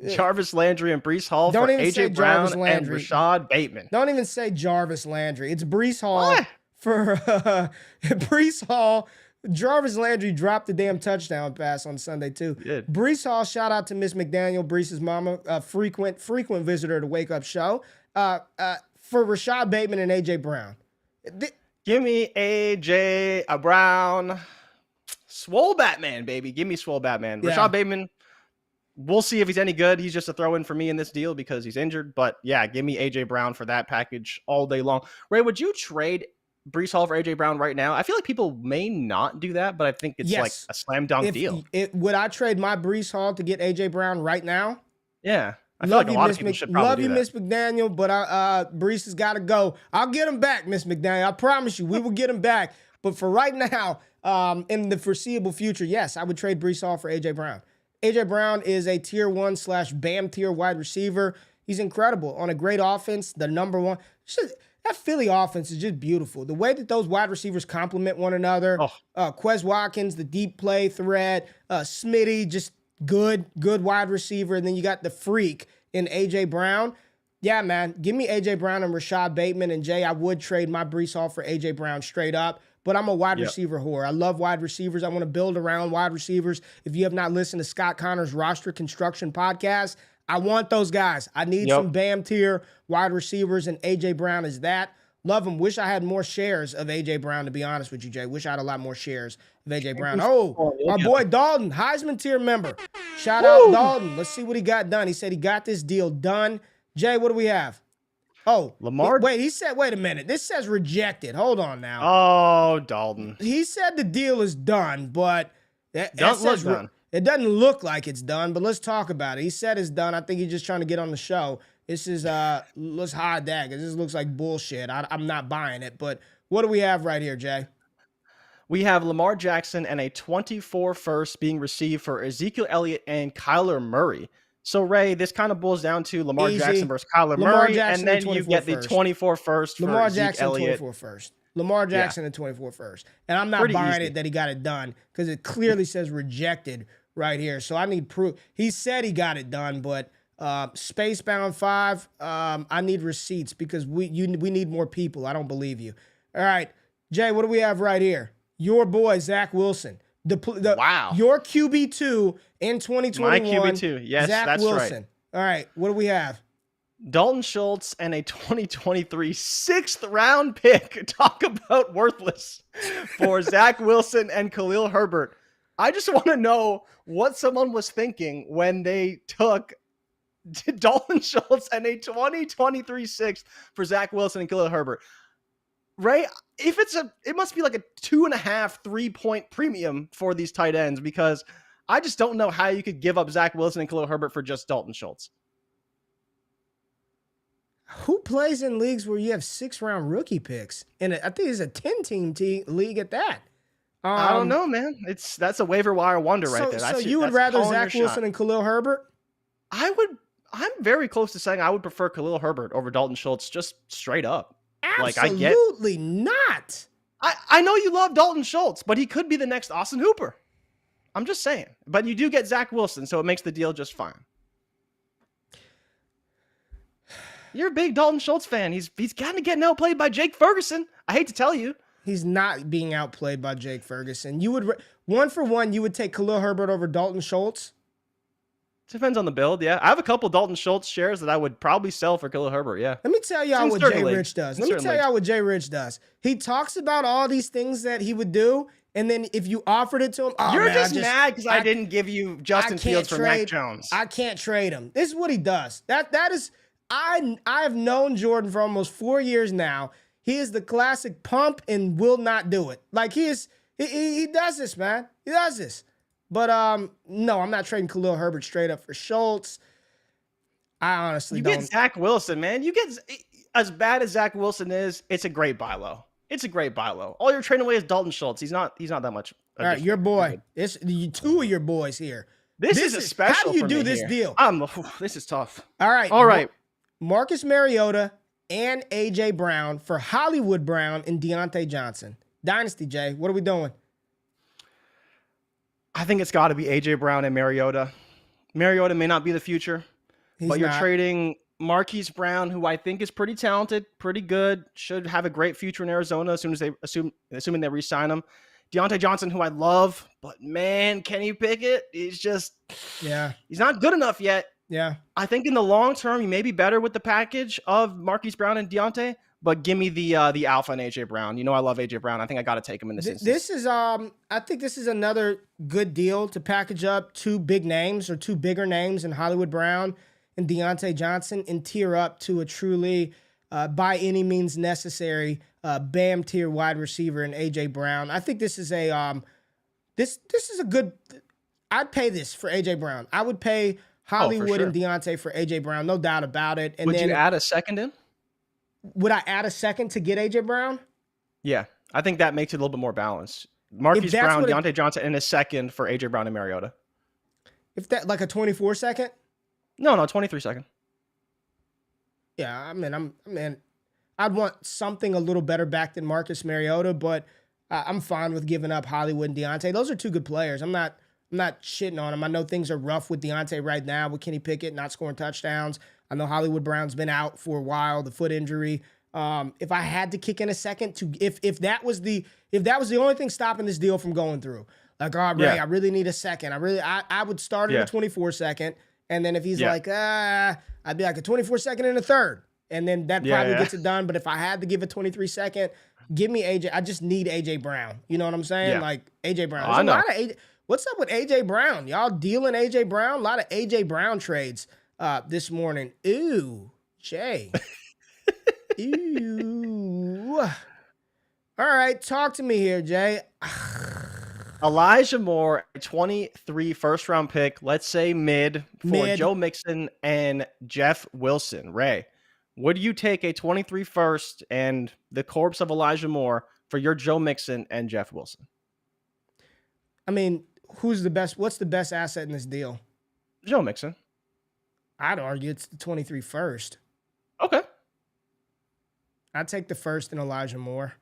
Jarvis Landry and Breece Hall Don't for even say AJ Brown Jarvis and Landry. Rashad Bateman. Don't even say Jarvis Landry. It's Breece Hall What? for Breece Hall. Jarvis Landry dropped the damn touchdown pass on Sunday too. Breece Hall, shout out to Miss McDaniel, Breece's mama, a frequent visitor to Wake Up Show. For Rashad Bateman and AJ Brown. Give me AJ Brown. Swole Batman, baby. Give me Swole Batman. Yeah. Rashad Bateman, we'll see if he's any good. He's just a throw-in for me in this deal because he's injured. But, yeah, give me AJ Brown for that package all day long. Ray, would you trade Breece Hall for AJ Brown right now? I feel like people may not do that, but I think it's like a slam dunk deal. Would I trade my Breece Hall to get AJ Brown right now? Yeah. I feel like a lot of people should probably do that. Miss McDaniel, but Breece has got to go. I'll get him back, Miss McDaniel. I promise you, we will get him back. But for right now, in the foreseeable future, yes, I would trade Breece Hall for AJ Brown. AJ Brown is a tier 1/BAM tier wide receiver. He's incredible on a great offense. The number one. That Philly offense is just beautiful. The way that those wide receivers complement one another. Quez Watkins, the deep play threat. Smitty, just good wide receiver. And then you got the freak in AJ Brown. Yeah, man. Give me AJ Brown and Rashad Bateman. And Jay, I would trade my Breece Hall for AJ Brown straight up. But I'm a wide receiver whore. I love wide receivers. I want to build around wide receivers. If you have not listened to Scott Connor's Roster Construction podcast, I want those guys. I need some BAM tier wide receivers, and AJ Brown is that. Love him. Wish I had more shares of AJ Brown, to be honest with you, Jay. Wish I had a lot more shares of AJ Brown. Oh, my boy Dalton, Heisman tier member. Shout out Dalton. Let's see what he got done. He said he got this deal done. Jay, what do we have? Oh, Lamar. He said, wait a minute. This says rejected. Hold on now. Oh, Dalton. He said the deal is done, but it doesn't look like it's done, but let's talk about it. He said it's done. I think he's just trying to get on the show. This is, let's hide that because this looks like bullshit. I'm not buying it, but what do we have right here, Jay? We have Lamar Jackson and a 24 first being received for Ezekiel Elliott and Kyler Murray. So, Ray, this kind of boils down to Lamar Jackson versus Kyler Murray, and then you get the 24 first for Lamar Ezekiel Jackson, Elliott. 24 first. Lamar Jackson and 24 first. And I'm not buying it that he got it done because it clearly says rejected right here. So I need proof. He said he got it done, but Spacebound 5, I need receipts because we need more people. I don't believe you. All right, Jay, what do we have right here? Your boy, Zach Wilson. Wow. Your QB2 in 2021. My QB2. Yes, Zach that's Wilson. right. All right, what do we have? Dalton Schultz and a 2023 6th-round pick. Talk about worthless for Zach Wilson and Khalil Herbert. I just want to know what someone was thinking when they took Dalton Schultz and a 2023 6th for Zach Wilson and Khalil Herbert. Ray, it must be like a 2.5, 3-point premium for these tight ends because I just don't know how you could give up Zach Wilson and Khalil Herbert for just Dalton Schultz. Who plays in leagues where you have 6th-round rookie picks? And I think it's a 10-team league at that. I don't know, man. That's a waiver wire wonder right there. So you would rather Zach Wilson and Khalil Herbert? I'm very close to saying I would prefer Khalil Herbert over Dalton Schultz, just straight up. Absolutely not. I know you love Dalton Schultz, but he could be the next Austin Hooper. I'm just saying. But you do get Zach Wilson, so it makes the deal just fine. You're a big Dalton Schultz fan. He's kind of getting outplayed by Jake Ferguson. I hate to tell you. He's not being outplayed by Jake Ferguson. You would, one for one, you would take Khalil Herbert over Dalton Schultz? Depends on the build, yeah. I have a couple Dalton Schultz shares that I would probably sell for Khalil Herbert, yeah. Let me tell y'all what Jay Rich does. He talks about all these things that he would do, and then if you offered it to him, you're just mad because I didn't give you Justin Fields for Mac Jones. I can't trade him. This is what he does. That is, I have known Jordan for almost 4 years now. He is the classic pump and will not do it. Like he does this, man. He does this. But no, I'm not trading Khalil Herbert straight up for Schultz. I honestly don't. You get Zach Wilson, man. You get as bad as Zach Wilson is, it's a great buy low. It's a great buy low. All you're trading away is Dalton Schultz. He's not that much. All right, your boy. It's two of your boys here. This is a special. How do you do this deal? This is tough. All right. All right. Marcus Mariota and AJ Brown for Hollywood Brown and Deontay Johnson. Dynasty, Jay. What are we doing? I think it's got to be AJ Brown and Mariota. Mariota may not be the future, but you're trading Marquise Brown, who I think is pretty talented, pretty good, should have a great future in Arizona as soon as assuming they re-sign him. Deontay Johnson, who I love, but man, Kenny Pickett, he's not good enough yet. Yeah. I think in the long term, he may be better with the package of Marquise Brown and Deontay, but give me the alpha and AJ Brown. You know I love AJ Brown. I think I got to take him in this instance. This is I think this is another good deal to package up two big names or two bigger names in Hollywood Brown and Deontay Johnson and tier up to a truly by any means necessary BAM tier wide receiver in AJ Brown. I think this is a this is a good. I'd pay this for AJ Brown. I would pay Hollywood and Deontay for AJ Brown, no doubt about it. And would you add a second in? Would I add a second to get AJ Brown? Yeah, I think that makes it a little bit more balanced. Marquise Brown, Deontay Johnson, and a second for AJ Brown and Mariota. If that like a 24 second? No, 23 second. Yeah, I mean, I'd want something a little better back than Marcus Mariota, but I'm fine with giving up Hollywood and Deontay. Those are two good players. I'm not shitting on them. I know things are rough with Deontay right now with Kenny Pickett not scoring touchdowns. I know Hollywood Brown's been out for a while, the foot injury. If I had to kick in a second if that was the only thing stopping this deal from going through, like, oh, Ray, I really need a second. I would start at a 24 second. And then if he's like, I'd be like a 24 second and a third. And then that probably gets it done. But if I had to give a 23 second, give me AJ. I just need AJ Brown. You know what I'm saying? Yeah. Like AJ Brown. I know. What's up with AJ Brown? Y'all dealing AJ Brown? A lot of AJ Brown trades this morning. Ooh, Jay. Ooh. All right, talk to me here, Jay. Elijah Moore, a 23 first-round pick, let's say mid, for Joe Mixon and Jeff Wilson. Ray, would you take a 23 first and the corpse of Elijah Moore for your Joe Mixon and Jeff Wilson? I mean, who's the best? What's the best asset in this deal? Joe Mixon. I'd argue it's the 23 first. Okay. I'd take the first and Elijah Moore.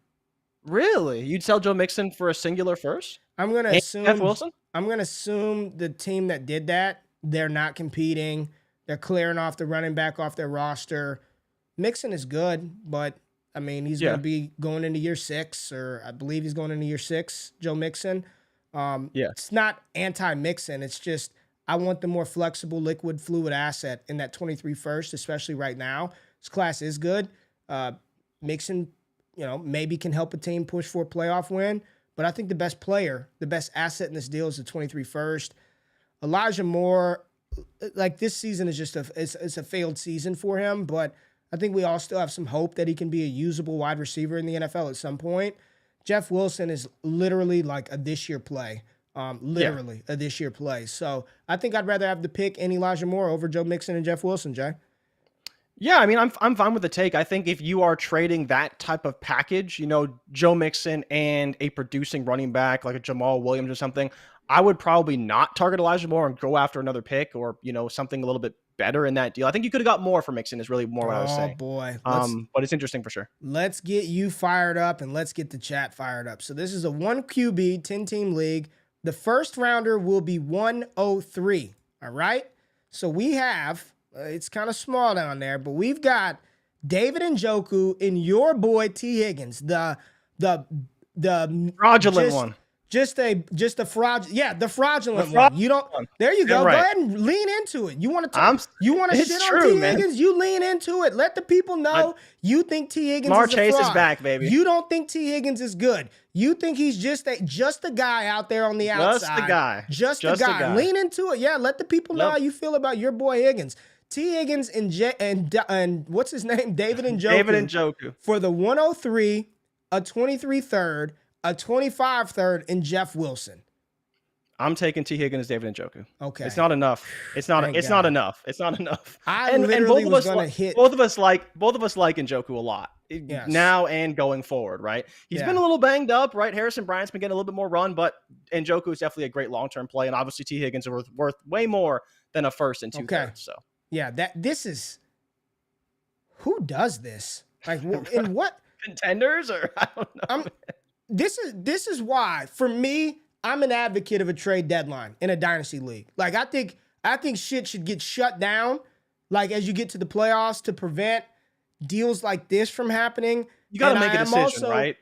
Really? You'd sell Joe Mixon for a singular first? I'm gonna assume Jeff Wilson? I'm gonna assume the team that did that, they're not competing. They're clearing off the running back off their roster. Mixon is good, but I mean he's gonna be going into year 6, or I believe he's going into year 6, Joe Mixon. It's not anti-Mixon. It's just I want the more flexible, liquid, fluid asset in that 23 first, especially right now. This class is good. Mixon, maybe can help a team push for a playoff win. But I think the best player, the best asset in this deal is the 23 first. Elijah Moore, like this season is just it's a failed season for him, but I think we all still have some hope that he can be a usable wide receiver in the NFL at some point. Jeff Wilson is literally like a this year play. A this year play. So I think I'd rather have the pick and Elijah Moore over Joe Mixon and Jeff Wilson, Jay. Yeah, I mean, I'm fine with the take. I think if you are trading that type of package, Joe Mixon and a producing running back like a Jamal Williams or something, I would probably not target Elijah Moore and go after another pick or, something a little bit better in that deal. I think you could have got more for Mixon is really more what I was saying. Oh, boy. But it's interesting for sure. Let's get you fired up and let's get the chat fired up. So this is a 1 QB, 10-team league. The first rounder will be 103, all right? So we have... it's kind of small down there, but we've got David Njoku and your boy T. Higgins, the fraudulent one. Just a fraudulent, the fraudulent one. You don't. There you go. Right. Go ahead and lean into it. You want to shit on T. Higgins? You lean into it. Let the people know you think T. Higgins is a fraud. Chase is back, baby. You don't think T. Higgins is good. You think he's just a guy out there on the outside. Just the guy. Lean into it. Yeah. Let the people know how you feel about your boy Higgins. T. Higgins and what's his name? David Njoku. For the 103, a 23 third, a 25 third, and Jeff Wilson. I'm taking T. Higgins, David Njoku. Okay. It's not enough. It's not enough. I literally was going to hit. Both of us like Njoku a lot. now and going forward, right? He's been a little banged up, right? Harrison Bryant's been getting a little bit more run, but Njoku is definitely a great long-term play, and obviously T. Higgins is worth way more than a first and 2/3. So yeah, this is who does this? Like, in what contenders or I don't know. This is why for me, I'm an advocate of a trade deadline in a dynasty league. Like, I think shit should get shut down, like as you get to the playoffs, to prevent deals like this from happening. You got to make a decision, right?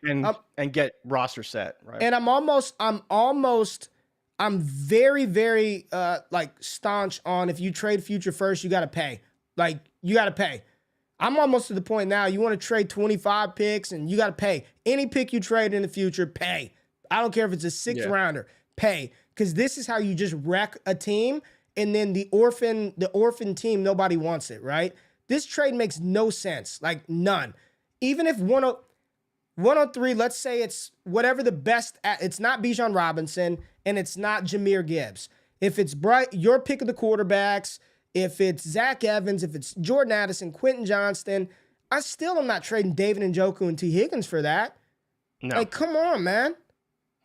And get roster set, right? And I'm very, very like staunch on, if you trade future first, you got to pay. Like, you got to pay. I'm almost to the point now, you want to trade 25 picks and you got to pay. Any pick you trade in the future, pay. I don't care if it's a sixth rounder, pay. Because this is how you just wreck a team. And then the orphan team, nobody wants it, right? This trade makes no sense, like none. Even if 103, let's say it's whatever the best, it's not Bijan Robinson and it's not Jahmyr Gibbs. If it's your pick of the quarterbacks, if it's Zach Evans, if it's Jordan Addison, Quentin Johnston, I still am not trading David Njoku and T. Higgins for that. No. Like, come on, man.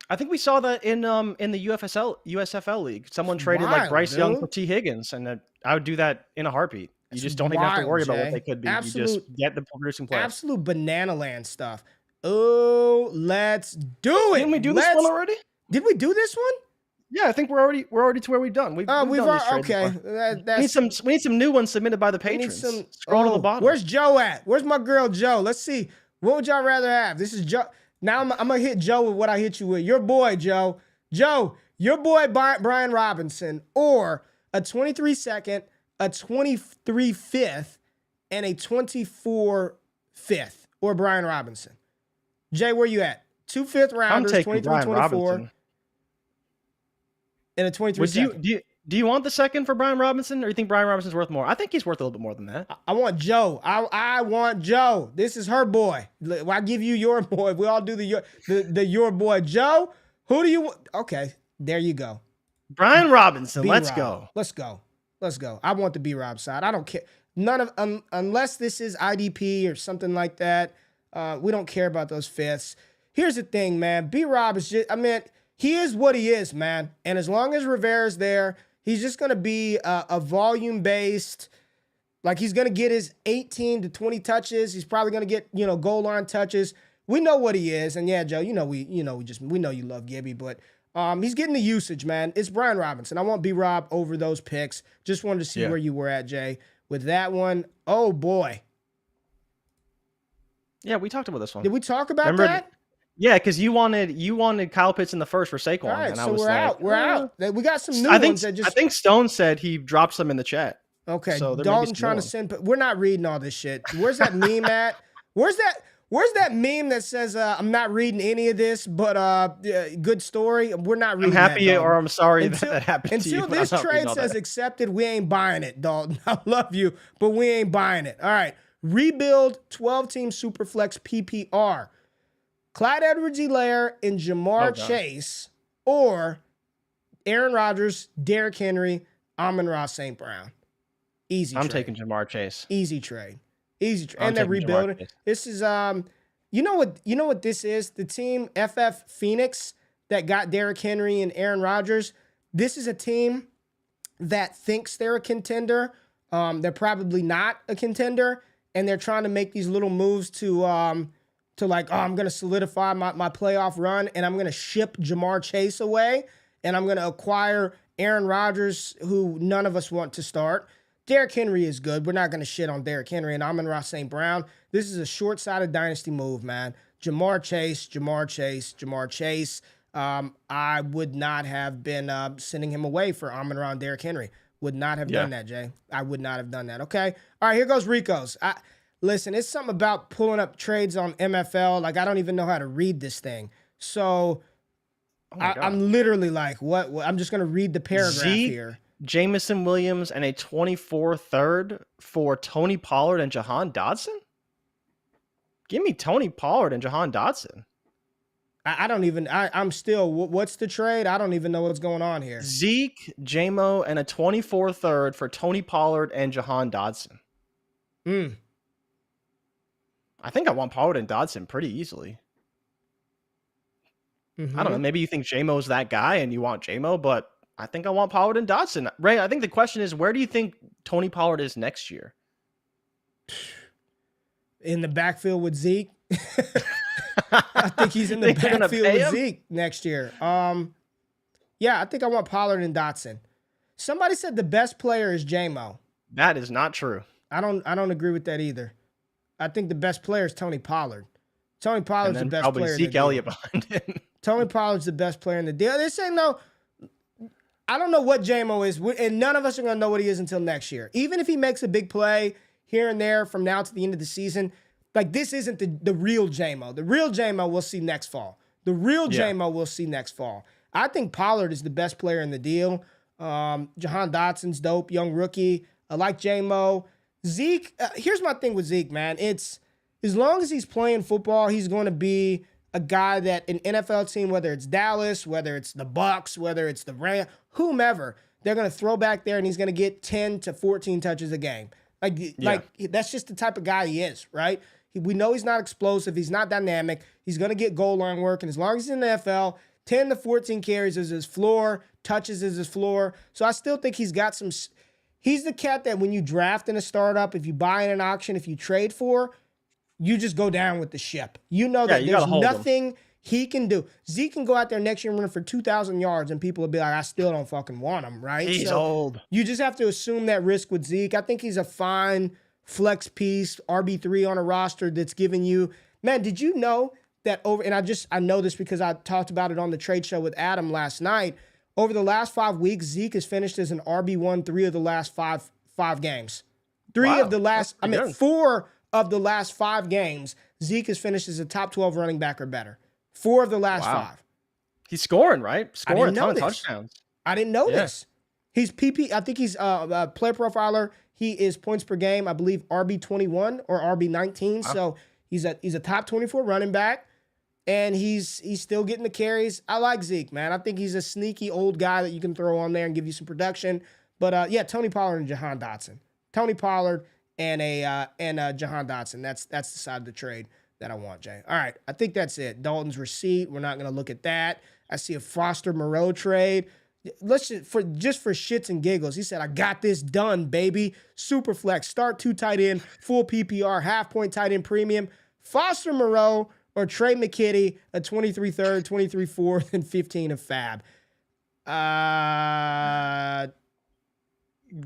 I think we saw that in the USFL league. Someone traded like Bryce Young for T. Higgins, and I would do that in a heartbeat. You just don't even have to worry about what they could be. You just get the producing players. Absolute banana land stuff. Oh, let's do it. Didn't we do this one already? Did we do this one? Yeah, I think we're already to where we've done. We've done these trades okay. We need some new ones submitted by the patrons. Scroll to the bottom. Where's Joe at? Where's my girl Joe? Let's see. What would y'all rather have? This is Joe. Now I'm gonna hit Joe with what I hit you with. Your boy Joe. Joe, your boy Brian Robinson, or a 23 second, a 23 fifth, and a 24 fifth, or Brian Robinson. Jay, where you at? 2 fifth rounders, 23, 24. Robinson. And a 23 second. Do you want the second for Brian Robinson, or you think Brian Robinson's worth more? I think he's worth a little bit more than that. I want Joe. I want Joe. This is her boy. I give you your boy. We all do the your boy. Joe, who do you want? Okay, there you go. Brian Robinson. Let's go. Let's go. I want the B-Rob side. I don't care. None of unless this is IDP or something like that. We don't care about those fifths. Here's the thing, man. B-Rob is just, he is what he is, man. And as long as Rivera's there, he's just going to be a volume-based, like he's going to get his 18 to 20 touches. He's probably going to get, goal line touches. We know what he is. And yeah, Joe, we know you love Gibby, but he's getting the usage, man. It's Brian Robinson. I want B-Rob over those picks. Just wanted to see where you were at, Jay, with that one. Oh, boy. Yeah, we talked about this one. Did we talk about that? Yeah, because you wanted Kyle Pitts in the first for Saquon. All right, and so we're out. We're out. We got some new ones that just. I think Stone said he dropped some in the chat. Okay, so Dalton trying to send. We're not reading all this shit. Where's that meme at? Where's that meme that says I'm not reading any of this, but good story. We're not reading. I'm happy that, or I'm sorry that happened to you. Until this trade says accepted, we ain't buying it, Dalton. I love you, but we ain't buying it. All right, rebuild 12-team Superflex PPR. Clyde Edwards-Helaire and Jamar Chase, or Aaron Rodgers, Derrick Henry, Amon-Ra St. Brown. Easy trade. I'm taking Jamar Chase. Easy trade. And they're rebuilding. This is you know what this is? The team FF Phoenix that got Derrick Henry and Aaron Rodgers. This is a team that thinks they're a contender. They're probably not a contender, and they're trying to make these little moves to like, I'm going to solidify my playoff run, and I'm going to ship Jamar Chase away, and I'm going to acquire Aaron Rodgers, who none of us want to start. Derrick Henry is good. We're not going to shit on Derrick Henry and Amon-Ra St. Brown. This is a short-sighted dynasty move, man. Jamar Chase. I would not have been sending him away for Amon-Ra and Derrick Henry. Would not have done that, Jay. I would not have done that, okay? All right, here goes Rico's. Listen, it's something about pulling up trades on MFL. Like, I don't even know how to read this thing. So I'm literally like, what? I'm just going to read the paragraph here. Jamison Williams and a 24 third for Tony Pollard and Jahan Dotson? Give me Tony Pollard and Jahan Dotson. I'm still, what's the trade? I don't even know what's going on here. Zeke, Jamo, and a 24 third for Tony Pollard and Jahan Dotson. I think I want Pollard and Dodson pretty easily. I don't know. Maybe you think J-Mo's that guy and you want J-Mo, but I think I want Pollard and Dodson. Ray, I think the question is, where do you think Tony Pollard is next year? In the backfield with Zeke. I think he's in the backfield with Zeke next year. Yeah, I think I want Pollard and Dotson. Somebody said the best player is J-Mo. That is not true. I don't agree with that either. I think the best player is Tony Pollard. Tony Pollard's the best probably player. Zeke Elliott behind him. Tony Pollard's the best player in the deal. They're saying, no, I don't know what J-Mo is, and none of us are going to know what he is until next year. Even if he makes a big play here and there from now to the end of the season, like this isn't the real J-Mo. The real J-Mo we'll see next fall. The real J-Mo we'll see next fall. I think Pollard is the best player in the deal. Jahan Dotson's dope, young rookie. I like J-Mo. Zeke, here's my thing with Zeke, man. It's as long as he's playing football, he's going to be a guy that an NFL team, whether it's Dallas, whether it's the Bucks, whether it's the Rams, whomever, they're going to throw back there and he's going to get 10 to 14 touches a game. Like that's just the type of guy he is, right? We know he's not explosive. He's not dynamic. He's going to get goal line work. And as long as he's in the NFL, 10 to 14 carries is his floor, touches is his floor. So I still think he's got some. He's the cat that when you draft in a startup, if you buy in an auction, if you trade for, you just go down with the ship. You know that there's nothing he can do. Zeke can go out there next year and run for 2,000 yards, and people will be like, I still don't fucking want him, right? He's old. You just have to assume that risk with Zeke. I think he's a fine flex piece, RB3 on a roster that's giving you. Man, did you know that I know this because I talked about it on the trade show with Adam last night. Over the last 5 weeks, Zeke has finished as an RB1 3 of the last five games. 4 of the last 5 games, Zeke has finished as a top 12 running back or better. 4 of the last 5. He's scoring, right? Scoring a ton of touchdowns. I didn't know this. He's PP. I think he's a player profiler. He is points per game, I believe, RB21 or RB19. Wow. So he's a top 24 running back, and he's still getting the carries. I like Zeke, man. I think he's a sneaky old guy that you can throw on there and give you some production. But Tony Pollard and Jahan Dotson. Tony Pollard and Jahan Dotson. That's the side of the trade that I want, Jay. All right, I think that's it. Dalton's receipt. We're not going to look at that. I see a Foster Moreau trade. Let's for shits and giggles. He said, I got this done, baby. Super flex. Start 2 tight end, full PPR, half point tight end premium. Foster Moreau or Trey McKitty, a 23 third, 23 fourth, and 15 of fab.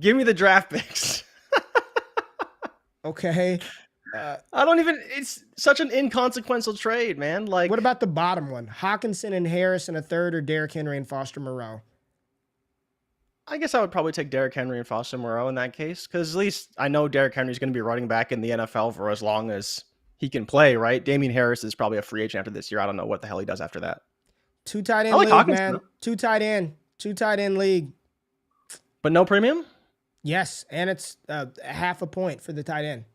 Give me the draft picks. Okay. It's such an inconsequential trade, man. Like, what about the bottom one? Hawkinson and Harris in a third, or Derrick Henry and Foster Moreau? I guess I would probably take Derrick Henry and Foster Moreau in that case, because at least I know Derrick Henry's going to be running back in the NFL for as long as he can play, right? Damian Harris is probably a free agent after this year. I don't know what the hell he does after that. 2 tight end league, Hawkinson, man. 2 tight end league. But no premium? Yes, and it's half a point for the tight end.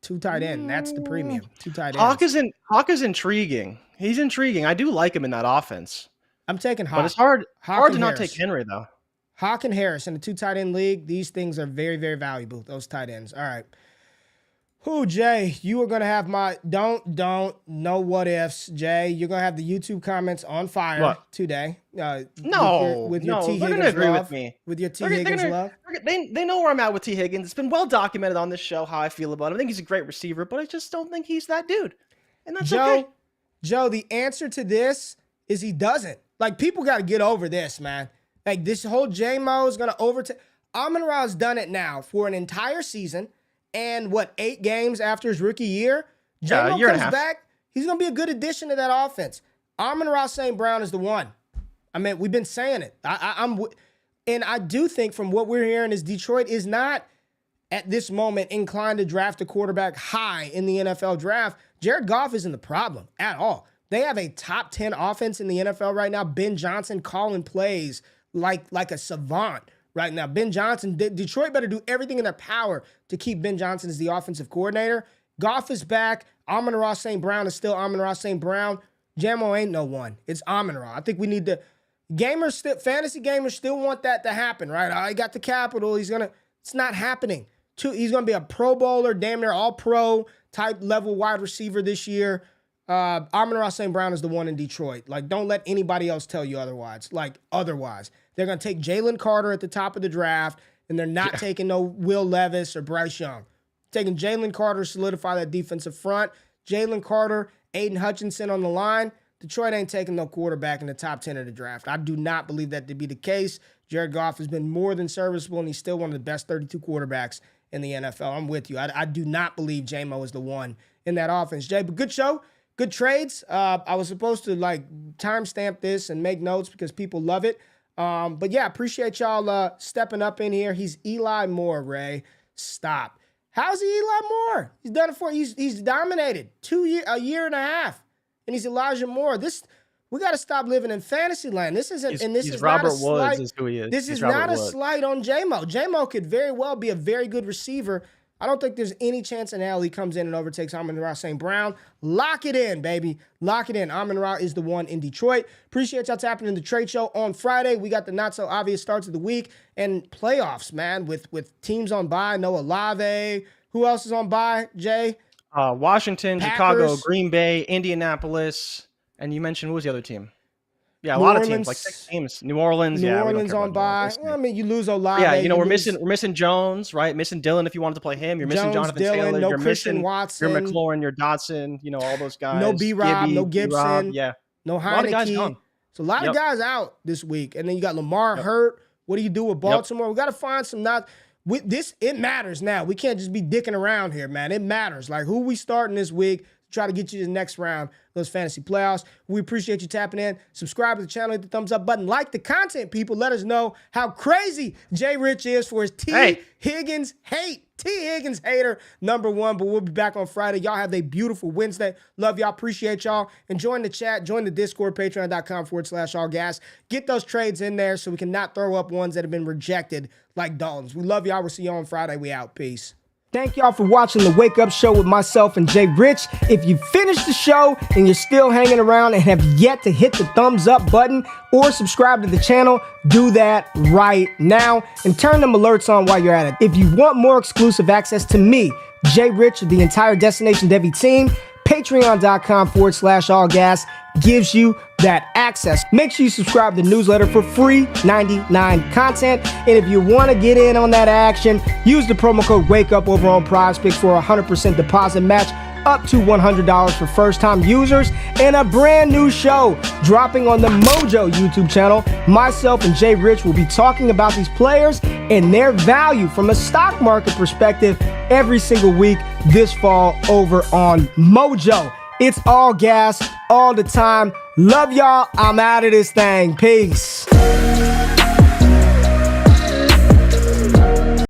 2 tight end, that's the premium. 2 tight ends. Hawk is intriguing. He's intriguing. I do like him in that offense. I'm taking Hawk. But it's hard to not take Henry, though. Hawk and Harris in the 2 tight end league, these things are very, very valuable, those tight ends. All right. Jay, you are going to have my no what ifs, Jay. You're going to have the YouTube comments on fire today. With your T. They're going to agree with me. With your T. Higgins love. They know where I'm at with T. Higgins. It's been well documented on this show how I feel about him. I think he's a great receiver, but I just don't think he's that dude. And that's okay. Joe, the answer to this is he doesn't. Like, people got to get over this, man. Like, this whole J-Mo is going to overtake. Amon-Ra's done it now for an entire season. And 8 games after his rookie year? J-Mo comes back. He's going to be a good addition to that offense. Amon-Ra St. Brown is the one. I mean, we've been saying it. And I do think from what we're hearing is Detroit is not at this moment inclined to draft a quarterback high in the NFL draft. Jared Goff isn't the problem at all. They have a top 10 offense in the NFL right now. Ben Johnson calling plays like a savant right now. Ben Johnson, Detroit better do everything in their power to keep Ben Johnson as the offensive coordinator. Goff is back. Amon-Ra St. Brown is still Amon-Ra St. Brown. Jamo ain't no one. It's Amon-Ra. I think we need to. Fantasy gamers still want that to happen, right? He got the capital. It's not happening. He's going to be a Pro Bowler, damn near all-pro type level wide receiver this year. Amon-Ra St. Brown is the one in Detroit. Like, don't let anybody else tell you otherwise. They're going to take Jalen Carter at the top of the draft, and they're not taking no Will Levis or Bryce Young. Taking Jalen Carter to solidify that defensive front. Jalen Carter, Aiden Hutchinson on the line. Detroit ain't taking no quarterback in the top 10 of the draft. I do not believe that to be the case. Jared Goff has been more than serviceable, and he's still one of the best 32 quarterbacks in the NFL. I'm with you. I do not believe J-Mo is the one in that offense. Jay, but good show. Good trades. I was supposed to timestamp this and make notes because people love it. But yeah, appreciate y'all stepping up in here. He's Eli Moore, Ray. Stop. How's he Eli Moore? He's done it he's dominated a year and a half. And he's Elijah Moore. We got to stop living in fantasy land. This isn't, and this is Robert not a slight. Woods is who he is. This is not a slight on J-Mo. J-Mo could very well be a very good receiver. I don't think there's any chance in hell he comes in and overtakes Amon-Ra St. Brown. Lock it in, baby. Lock it in. Amon-Ra is the one in Detroit. Appreciate y'all tapping in the trade show on Friday. We got the not-so-obvious starts of the week and playoffs, man, with teams on bye. No Olave. Who else is on bye, Jay? Washington, Packers. Chicago, Green Bay, Indianapolis, and you mentioned who was the other team? Yeah, a lot of teams, like 6 teams. New Orleans, New Orleans on bye. Well, I mean, you lose Olave. Yeah, we're missing Jones, right? Missing Dylan if you wanted to play him. You're missing Jonathan Taylor. No you're Christian missing Watson. Your McLaurin, your Dotson. All those guys. No B-Rob, no Gibson. Yeah, no Heineke. A lot of guys gone. So a lot of guys out this week, and then you got Lamar hurt. What do you do with Baltimore? We got to find some it matters now. We can't just be dicking around here, man. It matters. Like, who we starting this week to try to get you to the next round, those fantasy playoffs. We appreciate you tapping in. Subscribe to the channel, hit the thumbs up button. Like the content, people. Let us know how crazy Jay Rich is for his Higgins hate. T. Higgins hater #1, but we'll be back on Friday. Y'all have a beautiful Wednesday. Love y'all. Appreciate y'all. And join the chat. Join the Discord, patreon.com/allgas. Get those trades in there so we can not throw up ones that have been rejected like Dalton's. We love y'all. We'll see y'all on Friday. We out. Peace. Thank y'all for watching the Wake Up Show with myself and Jay Rich. If you finished the show and you're still hanging around and have yet to hit the thumbs up button or subscribe to the channel, do that right now and turn them alerts on while you're at it. If you want more exclusive access to me, Jay Rich, the entire Destination Devy team, patreon.com/allgas gives you that access. Make sure you subscribe to the newsletter for free 99 content. And if you want to get in on that action, use the promo code WAKEUP over on PrizePicks for a 100% deposit match up to $100 for first-time users, and a brand new show dropping on the Mojo YouTube channel. Myself and Jay Rich will be talking about these players and their value from a stock market perspective every single week this fall over on Mojo. It's all gas all the time. Love y'all. I'm out of this thing. Peace.